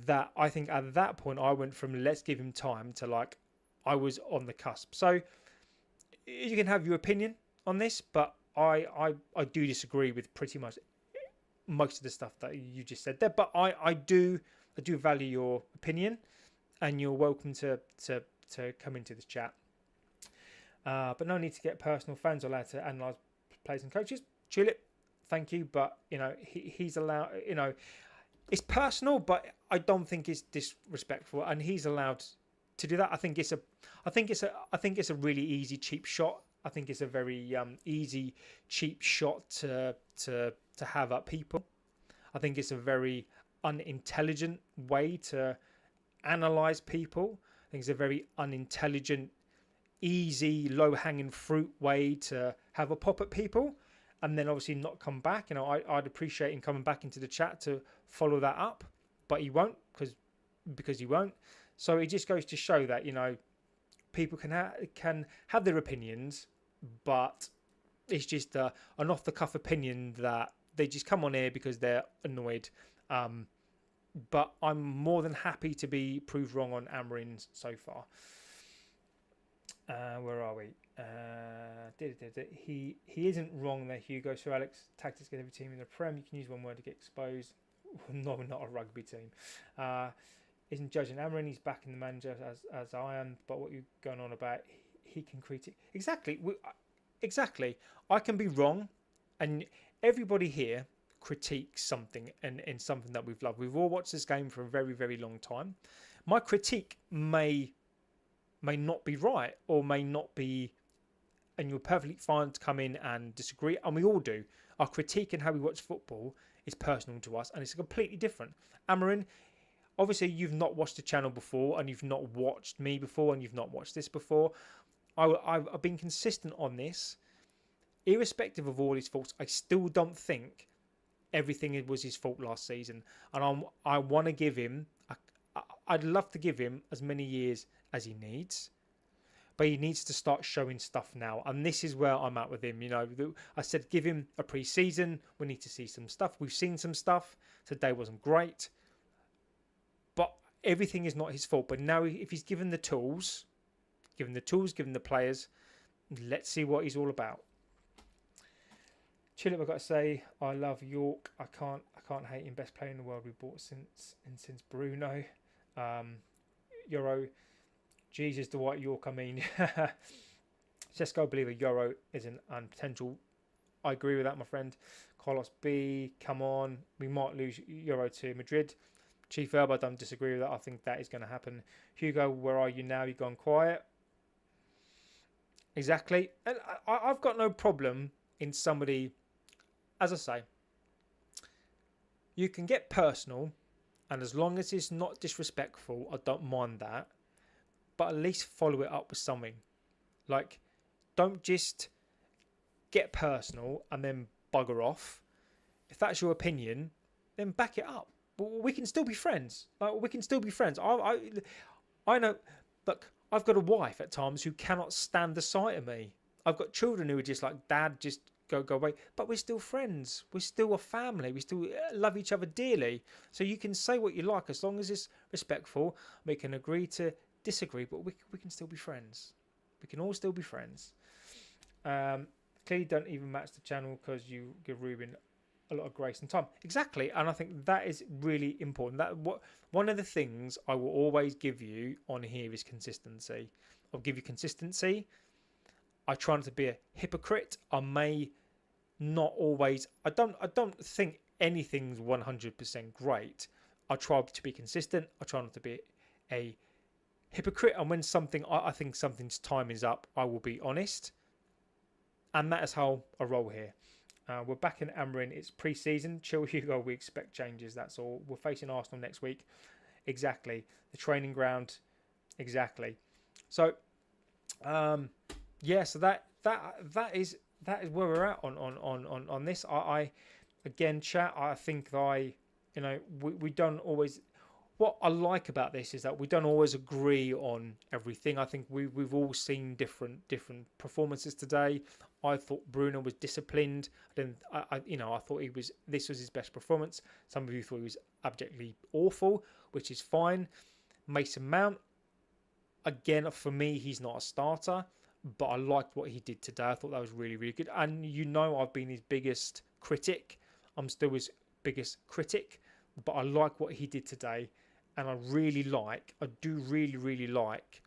that I think at that point I went from let's give him time to like I was on the cusp. So you can have your opinion on this, but I do disagree with pretty much most of the stuff that you just said there. But I do value your opinion, and you're welcome to come into this chat. But no need to get personal. Fans are allowed to analyse players and coaches. Tulip, thank you, but you know he's allowed. You know, it's personal, but I don't think it's disrespectful, and he's allowed to do that. I think it's a really easy cheap shot. I think it's a very easy cheap shot to have at people. I think it's a very unintelligent way to analyze people. I think it's a very unintelligent, easy, low-hanging fruit way to have a pop at people, and then obviously not come back. You know, I'd appreciate him coming back into the chat to follow that up, but he won't because he won't. So it just goes to show that, you know, people can have their opinions, but it's just an off-the-cuff opinion that they just come on here because they're annoyed. But I'm more than happy to be proved wrong on Amrin so far. Where are we? He isn't wrong there, Hugo. So Alex, tactics get every team in the Prem. You can use one word to get exposed. No, not a rugby team. Isn't judging Amrin. He's back in the manager as I am. But what you're going on about, he can critique. Exactly. I can be wrong, and everybody here critiques something and something that we've loved. We've all watched this game for a very, very long time. My critique may not be right or may not be, and you're perfectly fine to come in and disagree, and we all do. Our critique and how we watch football is personal to us, and it's completely different. Amarin, obviously you've not watched the channel before, and you've not watched me before, and you've not watched this before. I've been consistent on this. Irrespective of all his faults, I still don't think everything was his fault last season, and I want to give him. I'd love to give him as many years as he needs, but he needs to start showing stuff now. And this is where I'm at with him. You know, I said give him a pre-season. We need to see some stuff. We've seen some stuff. Today wasn't great, but everything is not his fault. But now, if he's given the tools, given the players, let's see what he's all about. Chilip, I've got to say, I love York. I can't hate him. Best player in the world we bought since Bruno. Euro, Jesus, Dwight York. I mean, Sesko believer Euro is an potential. I agree with that, my friend. Carlos B, come on, we might lose Euro to Madrid. Chief Herb, I don't disagree with that. I think that is going to happen. Hugo, where are you now? You've gone quiet. Exactly, and I've got no problem in somebody. As I say, you can get personal, and as long as it's not disrespectful, I don't mind that. But at least follow it up with something. Like, don't just get personal and then bugger off. If that's your opinion, then back it up. We can still be friends. Like, we can still be friends. I know. Look, I've got a wife at times who cannot stand the sight of me. I've got children who are just like, Dad, just go away. But we're still friends. We're still a family. We still love each other dearly. So you can say what you like as long as it's respectful. We can agree to disagree, but we can still be friends. We can all still be friends. Clearly don't even match the channel because you give Ruben a lot of grace and time. Exactly, and I think that is really important. One of the things I will always give you on here is consistency. I'll give you consistency. I try not to be a hypocrite. I may not always. I don't think anything's 100% great. I try to be consistent. I try not to be a hypocrite. And when I think something's time is up, I will be honest. And that is how I roll here. We're back in Amarin. It's pre-season. Chill, Hugo. We expect changes. That's all. We're facing Arsenal next week. Exactly. The training ground. Exactly. So, yeah. So that is where we're at on this. I again, chat. I think we don't always. What I like about this is that we don't always agree on everything. I think we've all seen different performances today. I thought Bruno was disciplined. I thought this was his best performance. Some of you thought he was abjectly awful, which is fine. Mason Mount, again, for me, he's not a starter, but I liked what he did today. I thought that was really, really good. And I've been his biggest critic. I'm still his biggest critic, but I like what he did today. And I do really, really like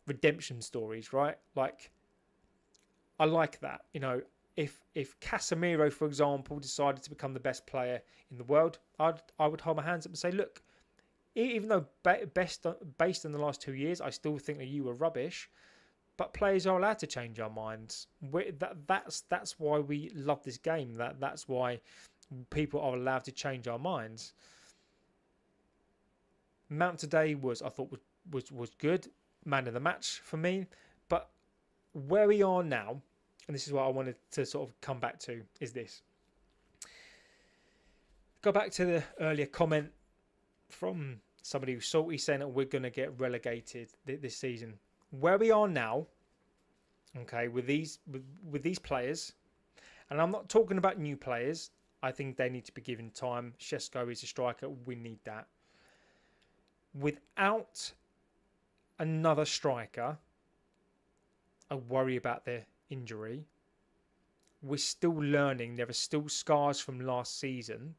redemption stories, right? Like, I like that. If Casemiro, for example, decided to become the best player in the world, I would hold my hands up and say, look, even though based on the last 2 years, I still think that you were rubbish, but players are allowed to change our minds. That's why we love this game. That's why people are allowed to change our minds. Mount today I thought was good, man of the match for me. But where we are now, and this is what I wanted to sort of come back to, is this. Go back to the earlier comment from somebody who's salty saying that we're going to get relegated this season. Where we are now, okay, with these players, and I'm not talking about new players. I think they need to be given time. Sesko is a striker. We need that. Without another striker, I worry about their injury. We're still learning. There are still scars from last season.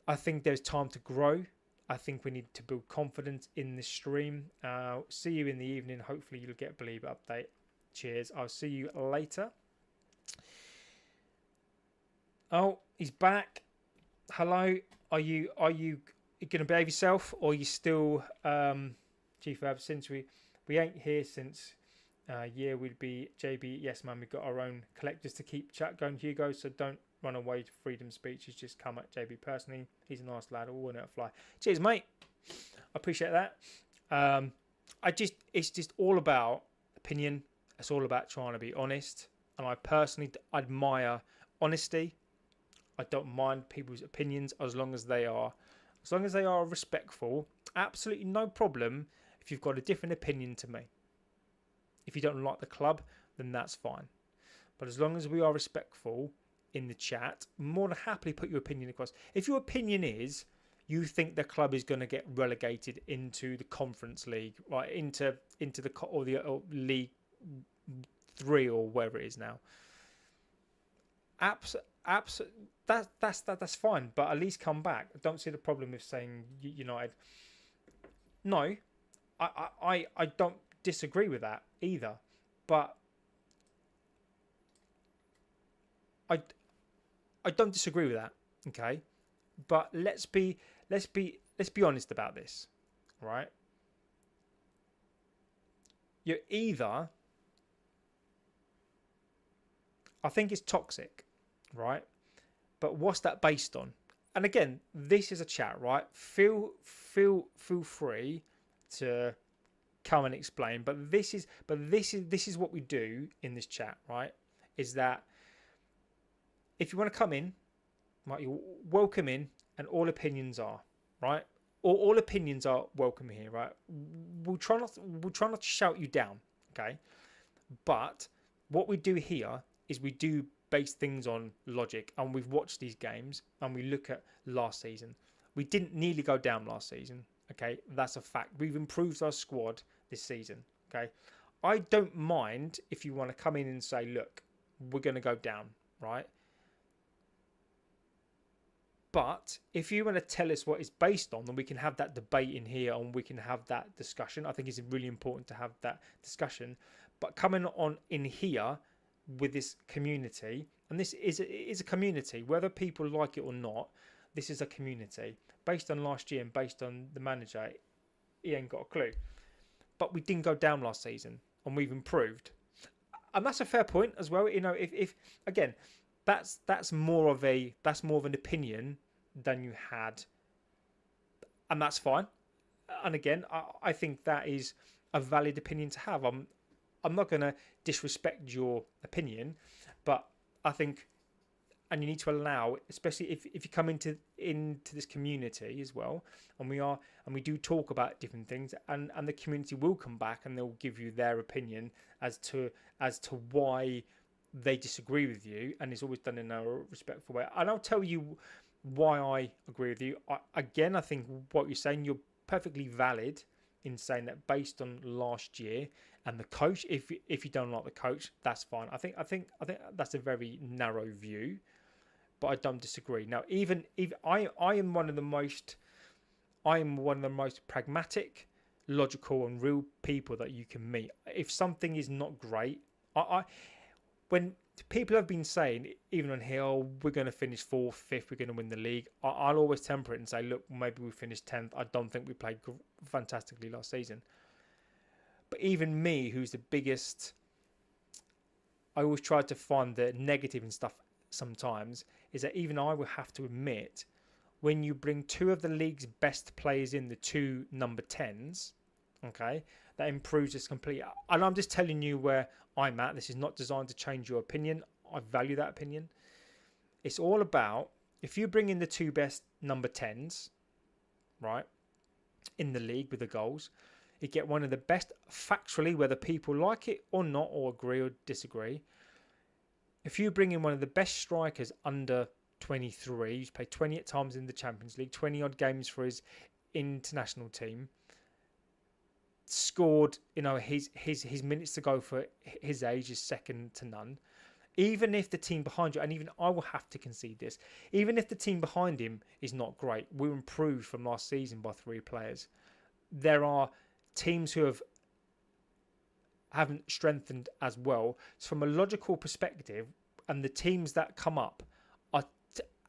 I think there's time to grow. I think we need to build confidence in this stream. See you in the evening. Hopefully you'll get a Believer update. Cheers. I'll see you later. Oh, he's back. Hello. Are you going to behave yourself, or are you still Chief Ab? Since we ain't here since we'd be JB. Yes, man, we've got our own collectors to keep chat going, Hugo. So don't run away to freedom speeches. Just come at JB personally. He's a nice lad. All let it fly. Cheers, mate. I appreciate that. It's just all about opinion. It's all about trying to be honest, and I personally admire honesty. I don't mind people's opinions as long as they are respectful. Absolutely no problem if you've got a different opinion to me. If you don't like the club, then that's fine. But as long as we are respectful in the chat, more than happily put your opinion across. If your opinion is you think the club is going to get relegated into the Conference League, right, into the or League 3 or wherever it is now, that's fine. But at least come back. I don't see the problem with saying United. No, I don't disagree with that either, but I don't disagree with that. Okay, but let's be honest about this, right? You're either, I think it's toxic, right? But what's that based on? And again, this is a chat, right? Feel free to come and explain. But this is what we do in this chat, right? Is that if you want to come in, right, you're welcome in, and all opinions are, right? All opinions are welcome here, right? We'll try not to shout you down, okay? But what we do here is we do base things on logic, and we've watched these games and we look at last season. We didn't nearly go down last season, okay? That's a fact. We've improved our squad this season, okay? I don't mind if you want to come in and say, look, we're going to go down, right? But if you want to tell us what it's based on, then we can have that debate in here and we can have that discussion. I think it's really important to have that discussion. But coming on in here with this community, and this is a community, whether people like it or not, this is a community. Based on last year and based on the manager, he ain't got a clue. But we didn't go down last season and we've improved. And that's a fair point as well. You know, if again, that's more of an opinion than you had, and that's fine. And again, I think that is a valid opinion to have. I'm not going to disrespect your opinion, but I think, and you need to allow, especially if you come into this community as well, and we do talk about different things, and the community will come back and they'll give you their opinion as to why they disagree with you, and it's always done in a respectful way. And I'll tell you why I agree with you. I think what you're saying, you're perfectly valid in saying that based on last year and the coach. If you don't like the coach, that's fine. I think that's a very narrow view, but I don't disagree. Now, even if I am one of the most pragmatic, logical, and real people that you can meet. If something is not great, when people have been saying, even on here, oh, we're going to finish 4th, 5th, we're going to win the league, I'll always temper it and say, look, maybe we finished 10th. I don't think we played fantastically last season. But even me, who's the biggest, I always try to find the negative and stuff sometimes, is that even I will have to admit, when you bring two of the league's best players in, the two number 10s, okay, that improves this completely. And I'm just telling you where I'm at. This is not designed to change your opinion. I value that opinion. It's all about, if you bring in the two best number 10s, right, in the league with the goals, you get one of the best factually, whether people like it or not, or agree or disagree. If you bring in one of the best strikers under 23, he's played 20 at times in the Champions League, 20 odd games for his international team, scored, his minutes to go for his age is second to none. Even if the team behind you, and even I will have to concede this, even if the team behind him is not great, we're improved from last season by 3 players. There are teams who haven't strengthened as well. So from a logical perspective, and the teams that come up are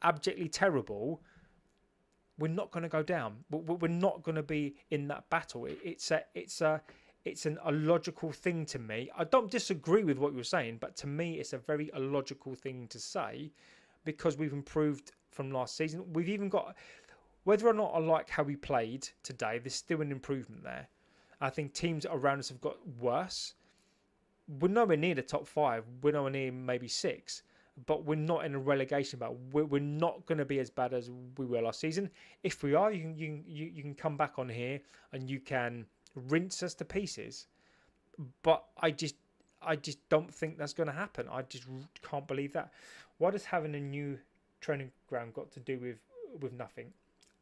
abjectly terrible, we're not going to go down. We're not going to be in that battle. It's a logical thing to me. I don't disagree with what you're saying, but to me, it's a very illogical thing to say, because we've improved from last season. We've even got, whether or not I like how we played today, there's still an improvement there. I think teams around us have got worse. We're nowhere near the top 5. We're nowhere near maybe 6. but we're not in a relegation battle. We're not going to be as bad as we were last season. If we are, you can come back on here and you can rinse us to pieces. But I just don't think that's going to happen. I just can't believe that. What does having a new training ground got to do with nothing?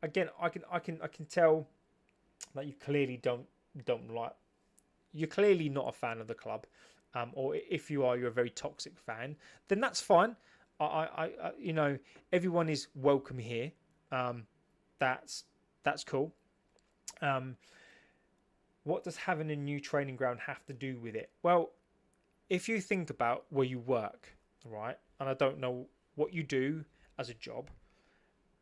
Again, I can tell that you clearly don't like. You're clearly not a fan of the club, or if you are, you're a very toxic fan. Then that's fine. I everyone is welcome here. That's cool. What does having a new training ground have to do with it? Well, if you think about where you work, right, and I don't know what you do as a job,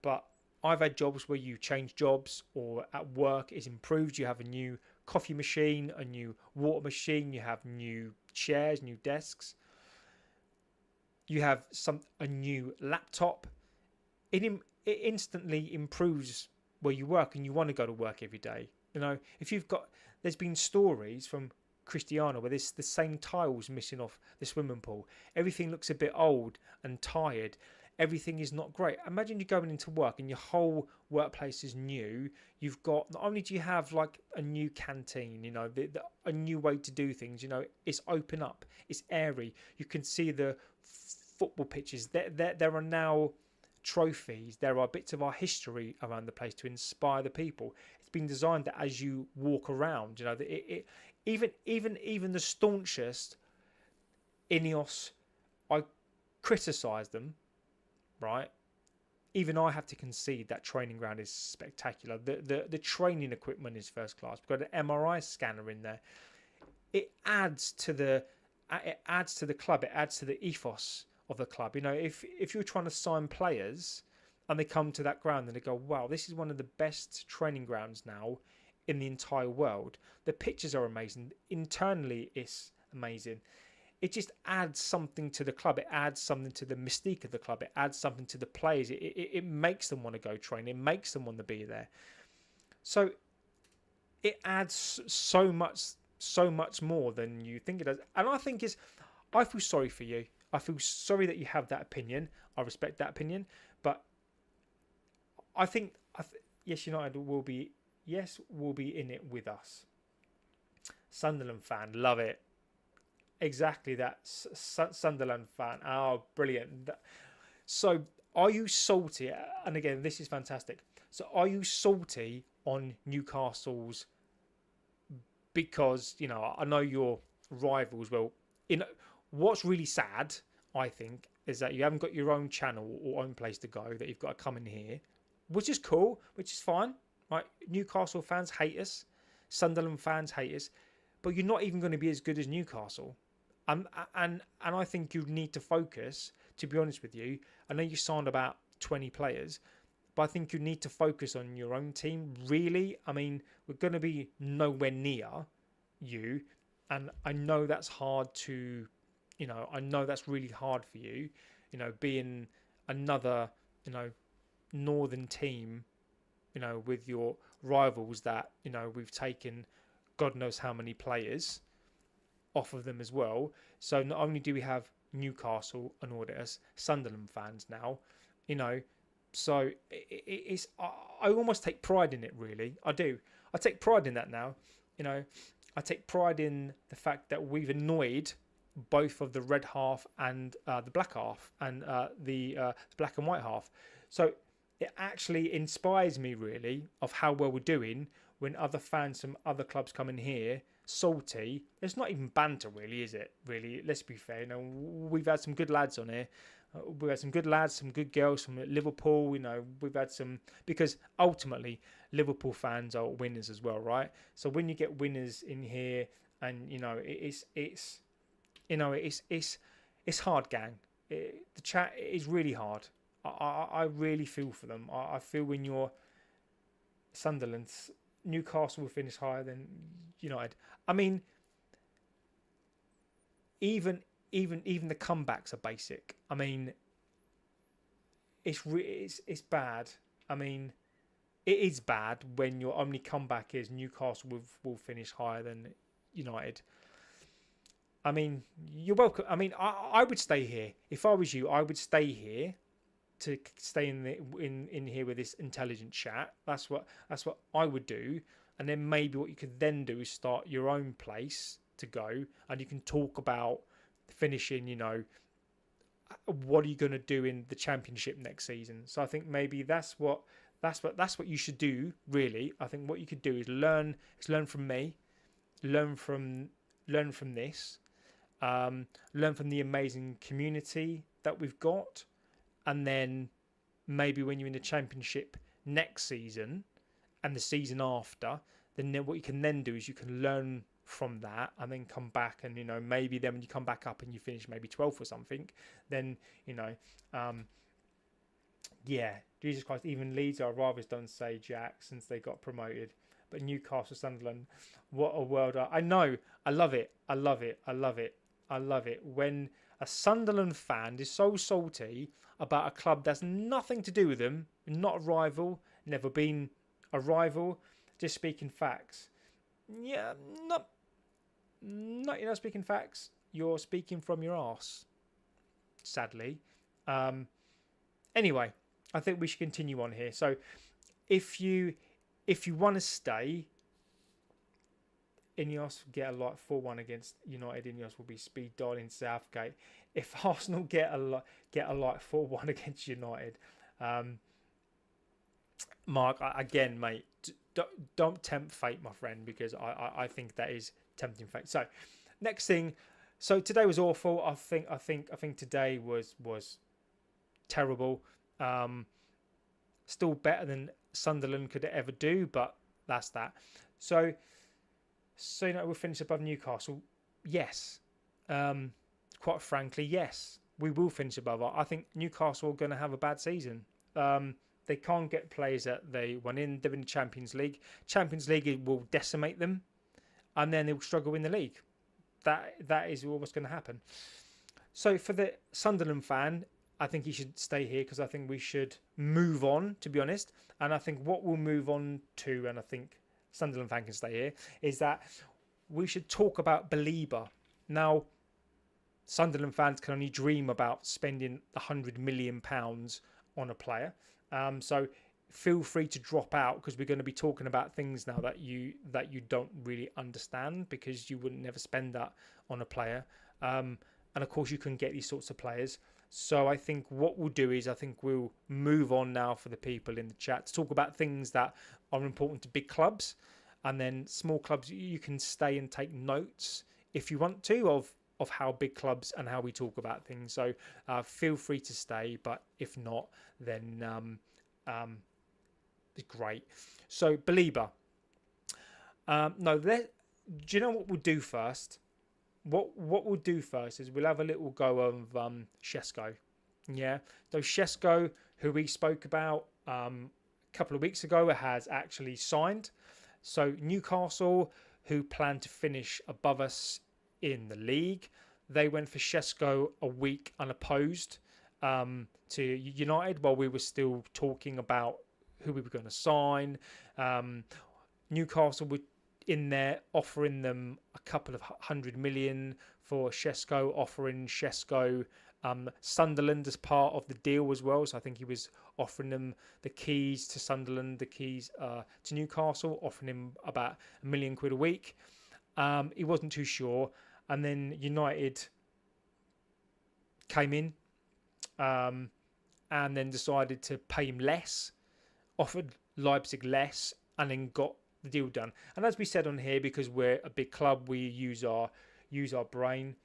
but I've had jobs where you change jobs or at work is improved. You have a new coffee machine, a new water machine, you have new chairs, new desks, you have a new laptop. It instantly improves where you work and you want to go to work every day. If you've got, there's been stories from Cristiano where there's the same tiles missing off the swimming pool. Everything looks a bit old and tired. Everything is not great. Imagine you going into work and your whole workplace is new. You've got, not only do you have like a new canteen, a new way to do things, it's open up, it's airy. You can see the football pitches. There are now trophies. There are bits of our history around the place to inspire the people. It's been designed that as you walk around, even the staunchest Ineos, I criticise them, right? Even I have to concede that training ground is spectacular. The training equipment is first class. We've got an MRI scanner in there. It adds to the club. It adds to the ethos of the club. If you're trying to sign players and they come to that ground and they go, wow, this is one of the best training grounds now in the entire world. The pictures are amazing. Internally, it's amazing. It just adds something to the club. It adds something to the mystique of the club. It adds something to the players. It makes them want to go train. It makes them want to be there. So it adds so much more than you think it does. And I feel sorry for you. I feel sorry that you have that opinion. I respect that opinion. But I think yes, United will be in it with us. Sunderland fan, love it. Exactly that. Sunderland fan. Oh, brilliant. So are you salty? And again, this is fantastic. So are you salty on Newcastle's, because, I know your rivals, well, what's really sad, I think, is that you haven't got your own channel or own place to go, that you've got to come in here, which is cool, which is fine. Right? Newcastle fans hate us. Sunderland fans hate us. But you're not even going to be as good as Newcastle. And I think you need to focus, to be honest with you. I know you signed about 20 players, but I think you need to focus on your own team, really. I mean, we're going to be nowhere near you. And I know that's hard to, I know that's really hard for you, being another, northern team, with your rivals that, we've taken God knows how many players off of them as well. So not only do we have Newcastle and auditors, Sunderland fans now, so it's, I almost take pride in it, really. I do. I take pride in that now. I take pride in the fact that we've annoyed both of the red half and the black half, and the black and white half. So it actually inspires me, really, of how well we're doing when other fans from other clubs come in here salty. It's not even banter, really, is it? Really, let's be fair. We've had some good lads on here. We've had some good lads, some good girls from Liverpool. We've had some, because ultimately Liverpool fans are winners as well, right? So when you get winners in here, and it's hard, gang. The chat is really hard. I really feel for them. I feel when you're Sunderland, Newcastle will finish higher than United. I mean, even the comebacks are basic. I mean, it's bad. I mean, it is bad when your only comeback is Newcastle will finish higher than United. I mean, you're welcome. I mean, I would stay here if I was you. I would stay here to stay in here with this intelligent chat. That's what I would do. And then maybe what you could then do is start your own place to go, and you can talk about finishing. You know, what are you going to do in the championship next season? So I think maybe that's what you should do. Really, I think what you could do is learn from me, learn from this, learn from the amazing community that we've got, and then maybe when you're in the championship next season and the season after, then what you can then do is you can learn from that and then come back, and you know, maybe then when you come back up and you finish maybe 12th or something, then you know, yeah, Jesus Christ, even Leeds are rather don't say Jack since they got promoted. But Newcastle, Sunderland, what a world! I know, I love it, I love it, I love it, I love it. When a Sunderland fan is so salty about a club that's nothing to do with them, not a rival, never been a rival, just speaking facts. Yeah, not you're not speaking facts. You're speaking from your arse, sadly. Anyway, I think we should continue on here. So, if you want to stay, Ineos get a lot 4-1 against United. Ineos will be speed dialing Southgate. If Arsenal get a lot 4-1 against United, Mark, again, mate, don't tempt fate, my friend, because I think that is tempting fate. So, next thing. So today was awful. I think today was terrible. Still better than Sunderland could ever do, but that's that. So you know, we'll finish above Newcastle. Yes. Quite frankly, yes. We will finish above. I think Newcastle are going to have a bad season. They can't get players that they went in. They're in the Champions League. Champions League will decimate them, and then they'll struggle in the league. That is what's going to happen. So for the Sunderland fan, I think he should stay here because I think we should move on, to be honest. And I think what we'll move on to, and I think Sunderland fan can stay here, is that we should talk about Belieber. Now, Sunderland fans can only dream about spending £100 million on a player. So feel free to drop out because we're going to be talking about things now that you don't really understand because you wouldn't never spend that on a player. And of course, you can get these sorts of players. So I think what we'll do is I think we'll move on now for the people in the chat to talk about things that are important to big clubs, and then small clubs you can stay and take notes if you want to of how big clubs and how we talk about things. So feel free to stay, but if not, then it's great. So Belieber, do you know what we'll do first? What we'll do first is we'll have a little go of Shesko. Yeah, so Shesko, who we spoke about a couple of weeks ago, has actually signed. So Newcastle, who plan to finish above us in the league, they went for Shesko a week unopposed to United while we were still talking about who we were going to sign. Newcastle were in there offering them a couple of $100 million for Shesko, offering Shesko Sunderland as part of the deal as well. So I think he was offering them the keys to Sunderland, the keys to Newcastle, offering him about £1 million a week. He wasn't too sure. And then United came in and then decided to pay him less, offered Leipzig less, and then got the deal done. And as we said on here, because we're a big club, we use our brain.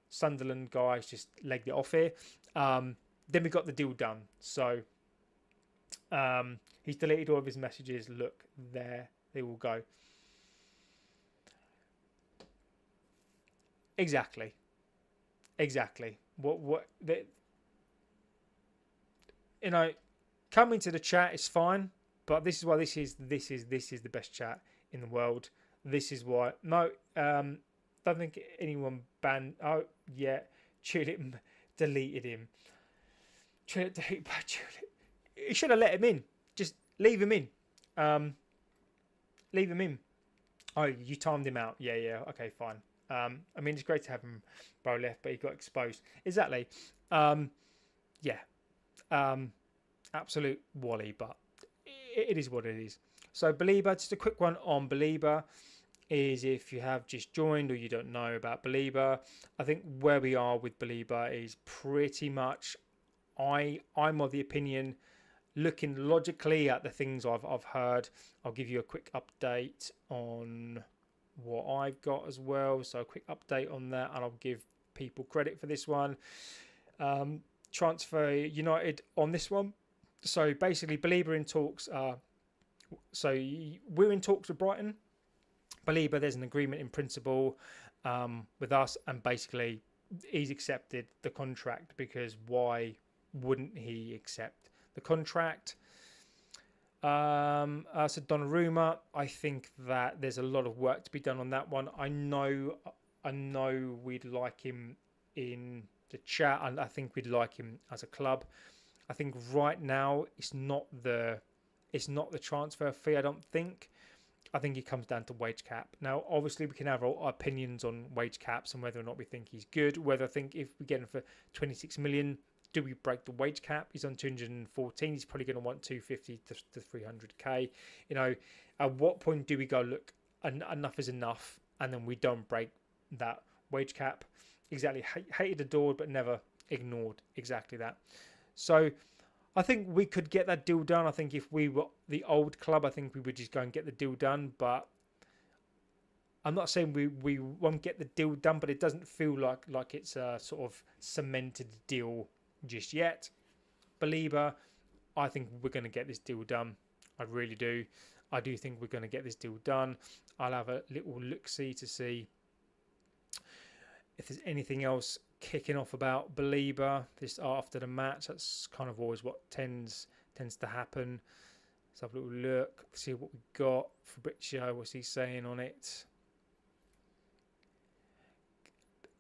Sunderland guys just legged it off here. Then we got the deal done. So he's deleted all of his messages. Look, there they will go. Exactly. What you know, coming to the chat is fine. But this is why this is the best chat in the world. This is why don't think anyone banned. Oh yeah, Tulip deleted him. Tulip. You should have let him in. Just leave him in. Leave him in. Oh, you timed him out. Yeah. Okay, fine. I mean, it's great to have him bro left, but he got exposed. Exactly. Yeah. Absolute wally, but it is what it is. So Belieber, just a quick one on Belieber is if you have just joined or you don't know about Belieber, I think where we are with Belieber is pretty much I'm of the opinion, looking logically at the things I've heard, I'll give you a quick update on what I've got as well. So a quick update on that, and I'll give people credit for this one. Transfer United on this one. So basically, Belieber in talks. So we're in talks with Brighton. Belieber, there's an agreement in principle with us, and basically he's accepted the contract because why wouldn't he accept the contract? So Donnarumma, I think that there's a lot of work to be done on that one. I know we'd like him in the chat, and I think we'd like him as a club. I think right now it's not the transfer fee. I don't think. I think it comes down to wage cap. Now, obviously, we can have our opinions on wage caps and whether or not we think he's good. Whether I think if we get him for 26 million, do we break the wage cap? He's on 214. He's probably going to want 250 to 300k. You know, at what point do we go, look, enough is enough, and then we don't break that wage cap? Exactly. Hated, adored, but never ignored. Exactly that. So I think we could get that deal done. I think if we were the old club, I think we would just go and get the deal done. But I'm not saying we won't get the deal done, but it doesn't feel like it's a sort of cemented deal just yet. Belieber, I think we're going to get this deal done. I really do. I do think we're going to get this deal done. I'll have a little look-see to see if there's anything else kicking off about Belieber this after the match. That's kind of always what tends to happen. Let's have a little look, see what we got. Fabrizio, what's he saying on it?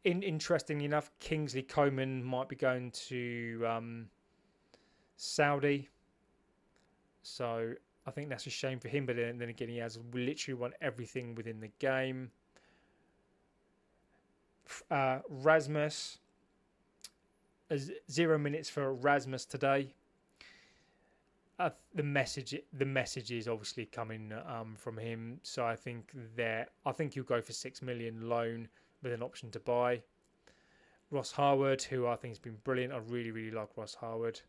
Interestingly enough, Kingsley Coman might be going to Saudi, so I think that's a shame for him. But then again, he has literally won everything within the game. Rasmus, 0 minutes for Rasmus today. The message is obviously coming from him, so I think he'll go for 6 million loan with an option to buy. Ross Harwood, who I think has been brilliant. I really like Ross Harwood.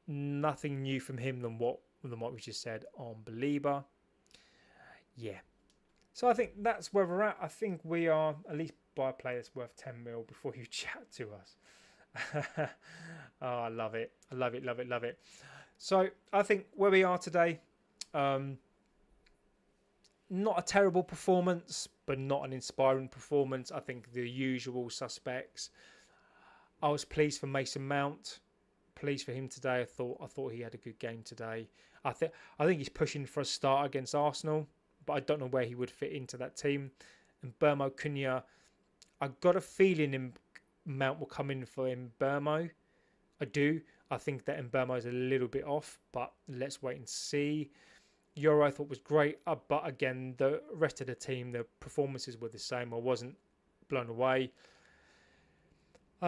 Nothing new from him than what we just said on Belieber. Yeah. So I think that's where we're at. I think we are at least buy a player that's worth 10 mil before you chat to us. Oh, I love it. I love it. So I think where we are today, not a terrible performance, but not an inspiring performance. I think the usual suspects. I was pleased for Mason Mount. Pleased for him today. I thought he had a good game today. I think he's pushing for a start against Arsenal, but I don't know where he would fit into that team. And Burmo Cunha, I got a feeling Mount will come in for Burmo. I do. I think that Burmo is a little bit off, but let's wait and see. Euro I thought was great, but again, the rest of the team, the performances were the same. I wasn't blown away.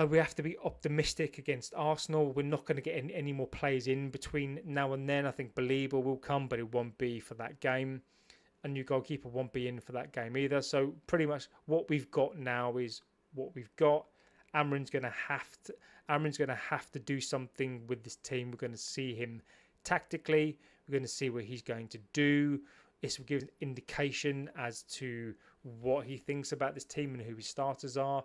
We have to be optimistic against Arsenal. We're not going to get any more players in between now and then. I think Belieber will come, but it won't be for that game. A new goalkeeper won't be in for that game either. So pretty much what we've got now is what we've got. Amrin's going to have to do something with this team. We're going to see him tactically. We're going to see what he's going to do. This will give an indication as to what he thinks about this team and who his starters are.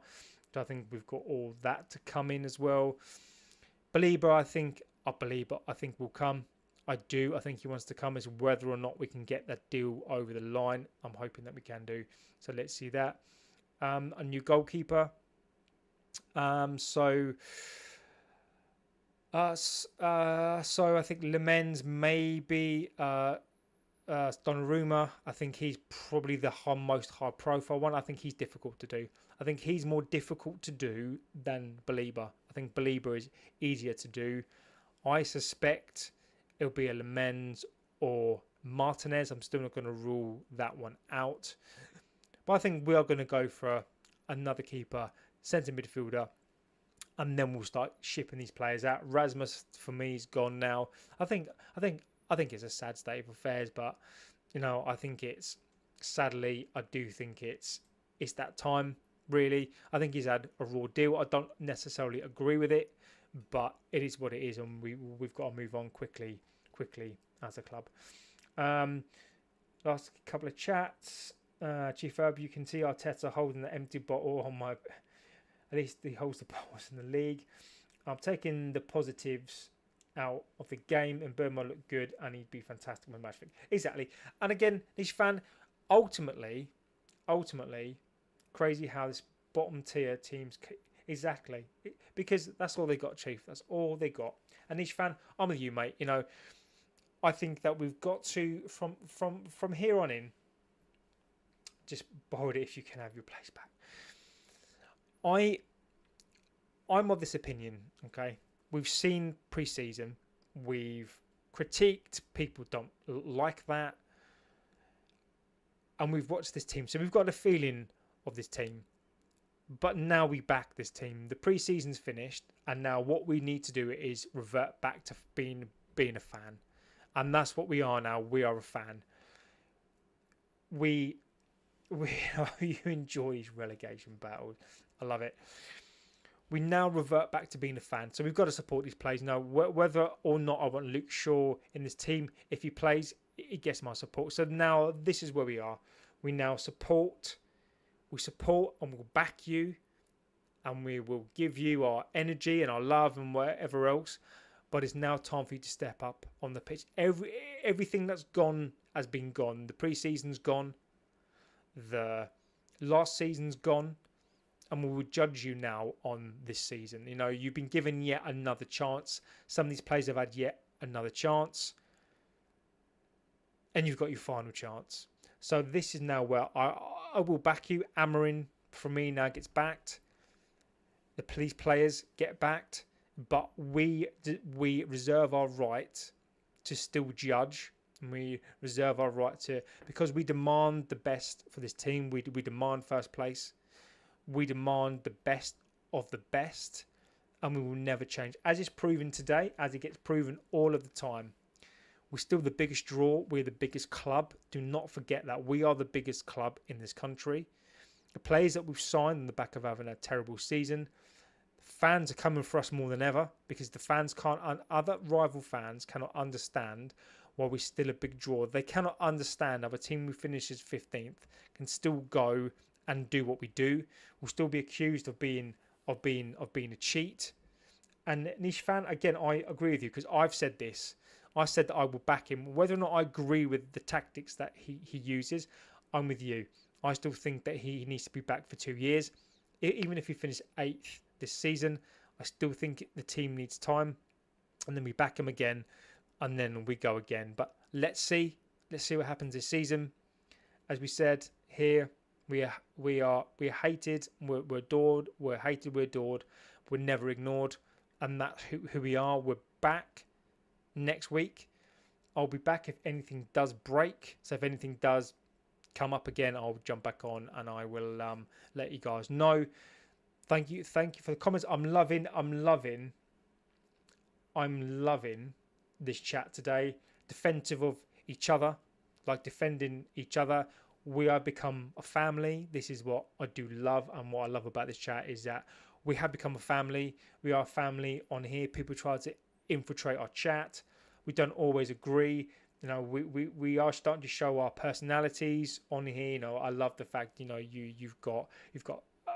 So I think we've got all that to come in as well. Belieber, I think will come. I think he wants to come. It's whether or not we can get that deal over the line. I'm hoping that we can do. So let's see that. A new goalkeeper. So I think Lemens maybe Donnarumma. I think he's probably the most high profile one. I think he's difficult to do. I think he's more difficult to do than Belieber. I think Belieber is easier to do. I suspect it'll be a Lemens or Martinez. I'm still not going to rule that one out. But I think we are going to go for another keeper, centre midfielder, and then we'll start shipping these players out. Rasmus for me is gone now. I think it's a sad state of affairs, but I think it's sadly I do think it's that time really. I think he's had a raw deal. I don't necessarily agree with it, but it is what it is, and we've got to move on quickly as a club. Last couple of chats. Chief Herb, you can see Arteta holding the empty bottle on my. At least he holds the bottles in the league. I'm taking the positives out of the game, and Burma looked good, and he'd be fantastic with match. Exactly. And again, Nish fan, ultimately, crazy how this bottom tier teams. Exactly, because that's all they got, Chief. That's all they got. And Nish fan, I'm with you, mate. I think that we've got to from here on in. Just borrow it if you can have your place back. I'm of this opinion. Okay, we've seen pre-season. We've critiqued. People don't like that, and we've watched this team. So we've got a feeling of this team. But now we back this team. The pre-season's finished, and now what we need to do is revert back to being a fan, and that's what we are now. We are a fan. You enjoy these relegation battles. I love it. We now revert back to being a fan, so we've got to support these players now. Whether or not I want Luke Shaw in this team, if he plays, it gets my support. So now this is where we are. We now support. We support and we'll back you, and we will give you our energy and our love and whatever else. But it's now time for you to step up on the pitch. Everything that's gone has been gone. The pre-season's gone. The last season's gone. And we will judge you now on this season. You've been given yet another chance. Some of these players have had yet another chance. And you've got your final chance. So this is now where I will back you. Amarin, for me, now gets backed. The police players get backed. But we reserve our right to still judge. And we reserve our right to... Because we demand the best for this team. We demand first place. We demand the best of the best. And we will never change. As it's proven today, as it gets proven all of the time. We're still the biggest draw. We're the biggest club. Do not forget that. We are the biggest club in this country. The players that we've signed on the back of having a terrible season, fans are coming for us more than ever, because the fans can't, other rival fans cannot understand why we're still a big draw. They cannot understand how a team who finishes 15th can still go and do what we do. We'll still be accused of being a cheat. And Nish fan, again, I agree with you, because I've said this. I said that I will back him. Whether or not I agree with the tactics that he uses, I'm with you. I still think that he needs to be back for 2 years. Even if he finished 8th this season, I still think the team needs time. And then we back him again, and then we go again. But let's see what happens this season. As we said here, we're hated, we're adored, we're hated, we're adored, we're never ignored, and that's who we are. We're back next week. I'll be back if anything does break. So if anything does come up again, I'll jump back on and I will let you guys know. Thank you for the comments. I'm loving this chat today. Defensive of each other, like defending each other. We have become a family. This is what I do love, and what I love about this chat is that we have become a family. We are a family on here. People try to infiltrate our chat. We don't always agree. We are starting to show our personalities on here. I love the fact you've got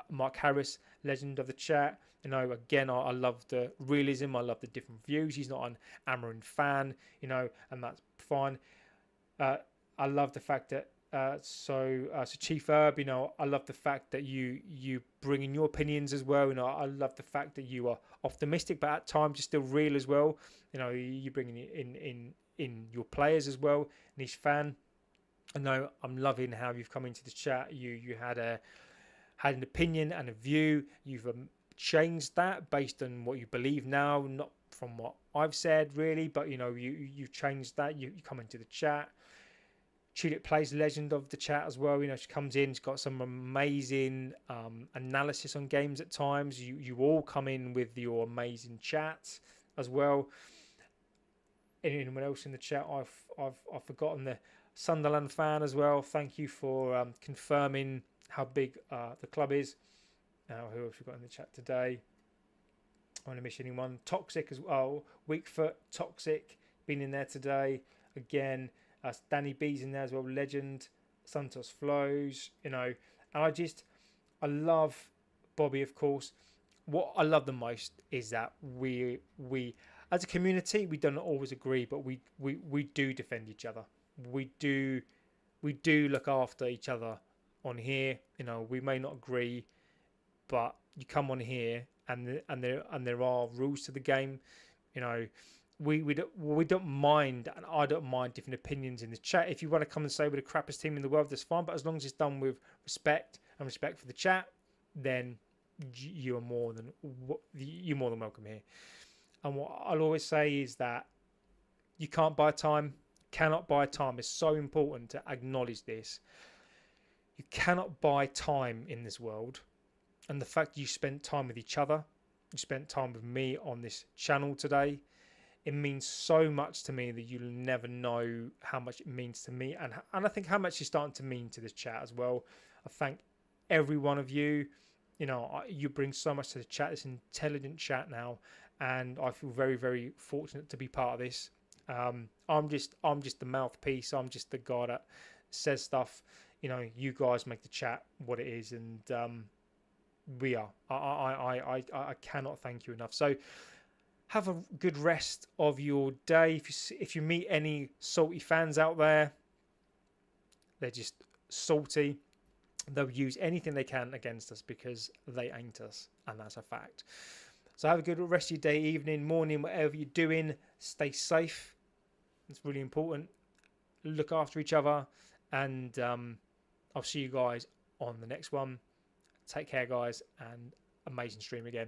Mark Harris, legend of the chat. Again, I love the realism. I love the different views. He's not an Amarin fan, and that's fine. I love the fact that so Chief Herb, I love the fact that you bring in your opinions as well. I love the fact that you are optimistic, but at times you're still real as well. You bring in your players as well. Niche fan, I'm loving how you've come into the chat. You had an opinion and a view. You've changed that based on what you believe now, not from what I've said really, but you've changed that. You come into the chat. Tulip Plays, legend of the chat as well. You know, she comes in, she's got some amazing analysis on games at times. You all come in with your amazing chats as well. Anyone else in the chat? I've forgotten the Sunderland fan as well. Thank you for confirming how big the club is. Who else we got in the chat today? I want to miss anyone. Toxic as well. Weakfoot, Toxic, been in there today again. Danny B's in there as well. Legend, Santos Flows. You know, and I love Bobby, of course. What I love the most is that we as a community, we don't always agree, but we do defend each other. We do look after each other on here. You know, we may not agree, but you come on here and there are rules to the game. You know, we don't mind, and I don't mind different opinions in the chat. If you want to come and say we're the crappiest team in the world, that's fine. But as long as it's done with respect and respect for the chat, then you're more than welcome here. And what I'll always say is that you can't buy time, cannot buy time. It's so important to acknowledge this. You cannot buy time in this world. And the fact you spent time with each other, you spent time with me on this channel today, it means so much to me that you'll never know how much it means to me. And I think how much it's starting to mean to this chat as well. I thank every one of you. You know, you bring so much to the chat. It's an intelligent chat now. And I feel very, very fortunate to be part of this. I'm just the mouthpiece. I'm just the guy that says stuff. You know, you guys make the chat what it is, and we are. I cannot thank you enough. So have a good rest of your day. If you meet any salty fans out there, they're just salty. They'll use anything they can against us because they ain't us, and that's a fact. So have a good rest of your day, evening, morning, whatever you're doing. Stay safe. It's really important. Look after each other. And I'll see you guys on the next one. Take care, guys. And amazing stream again.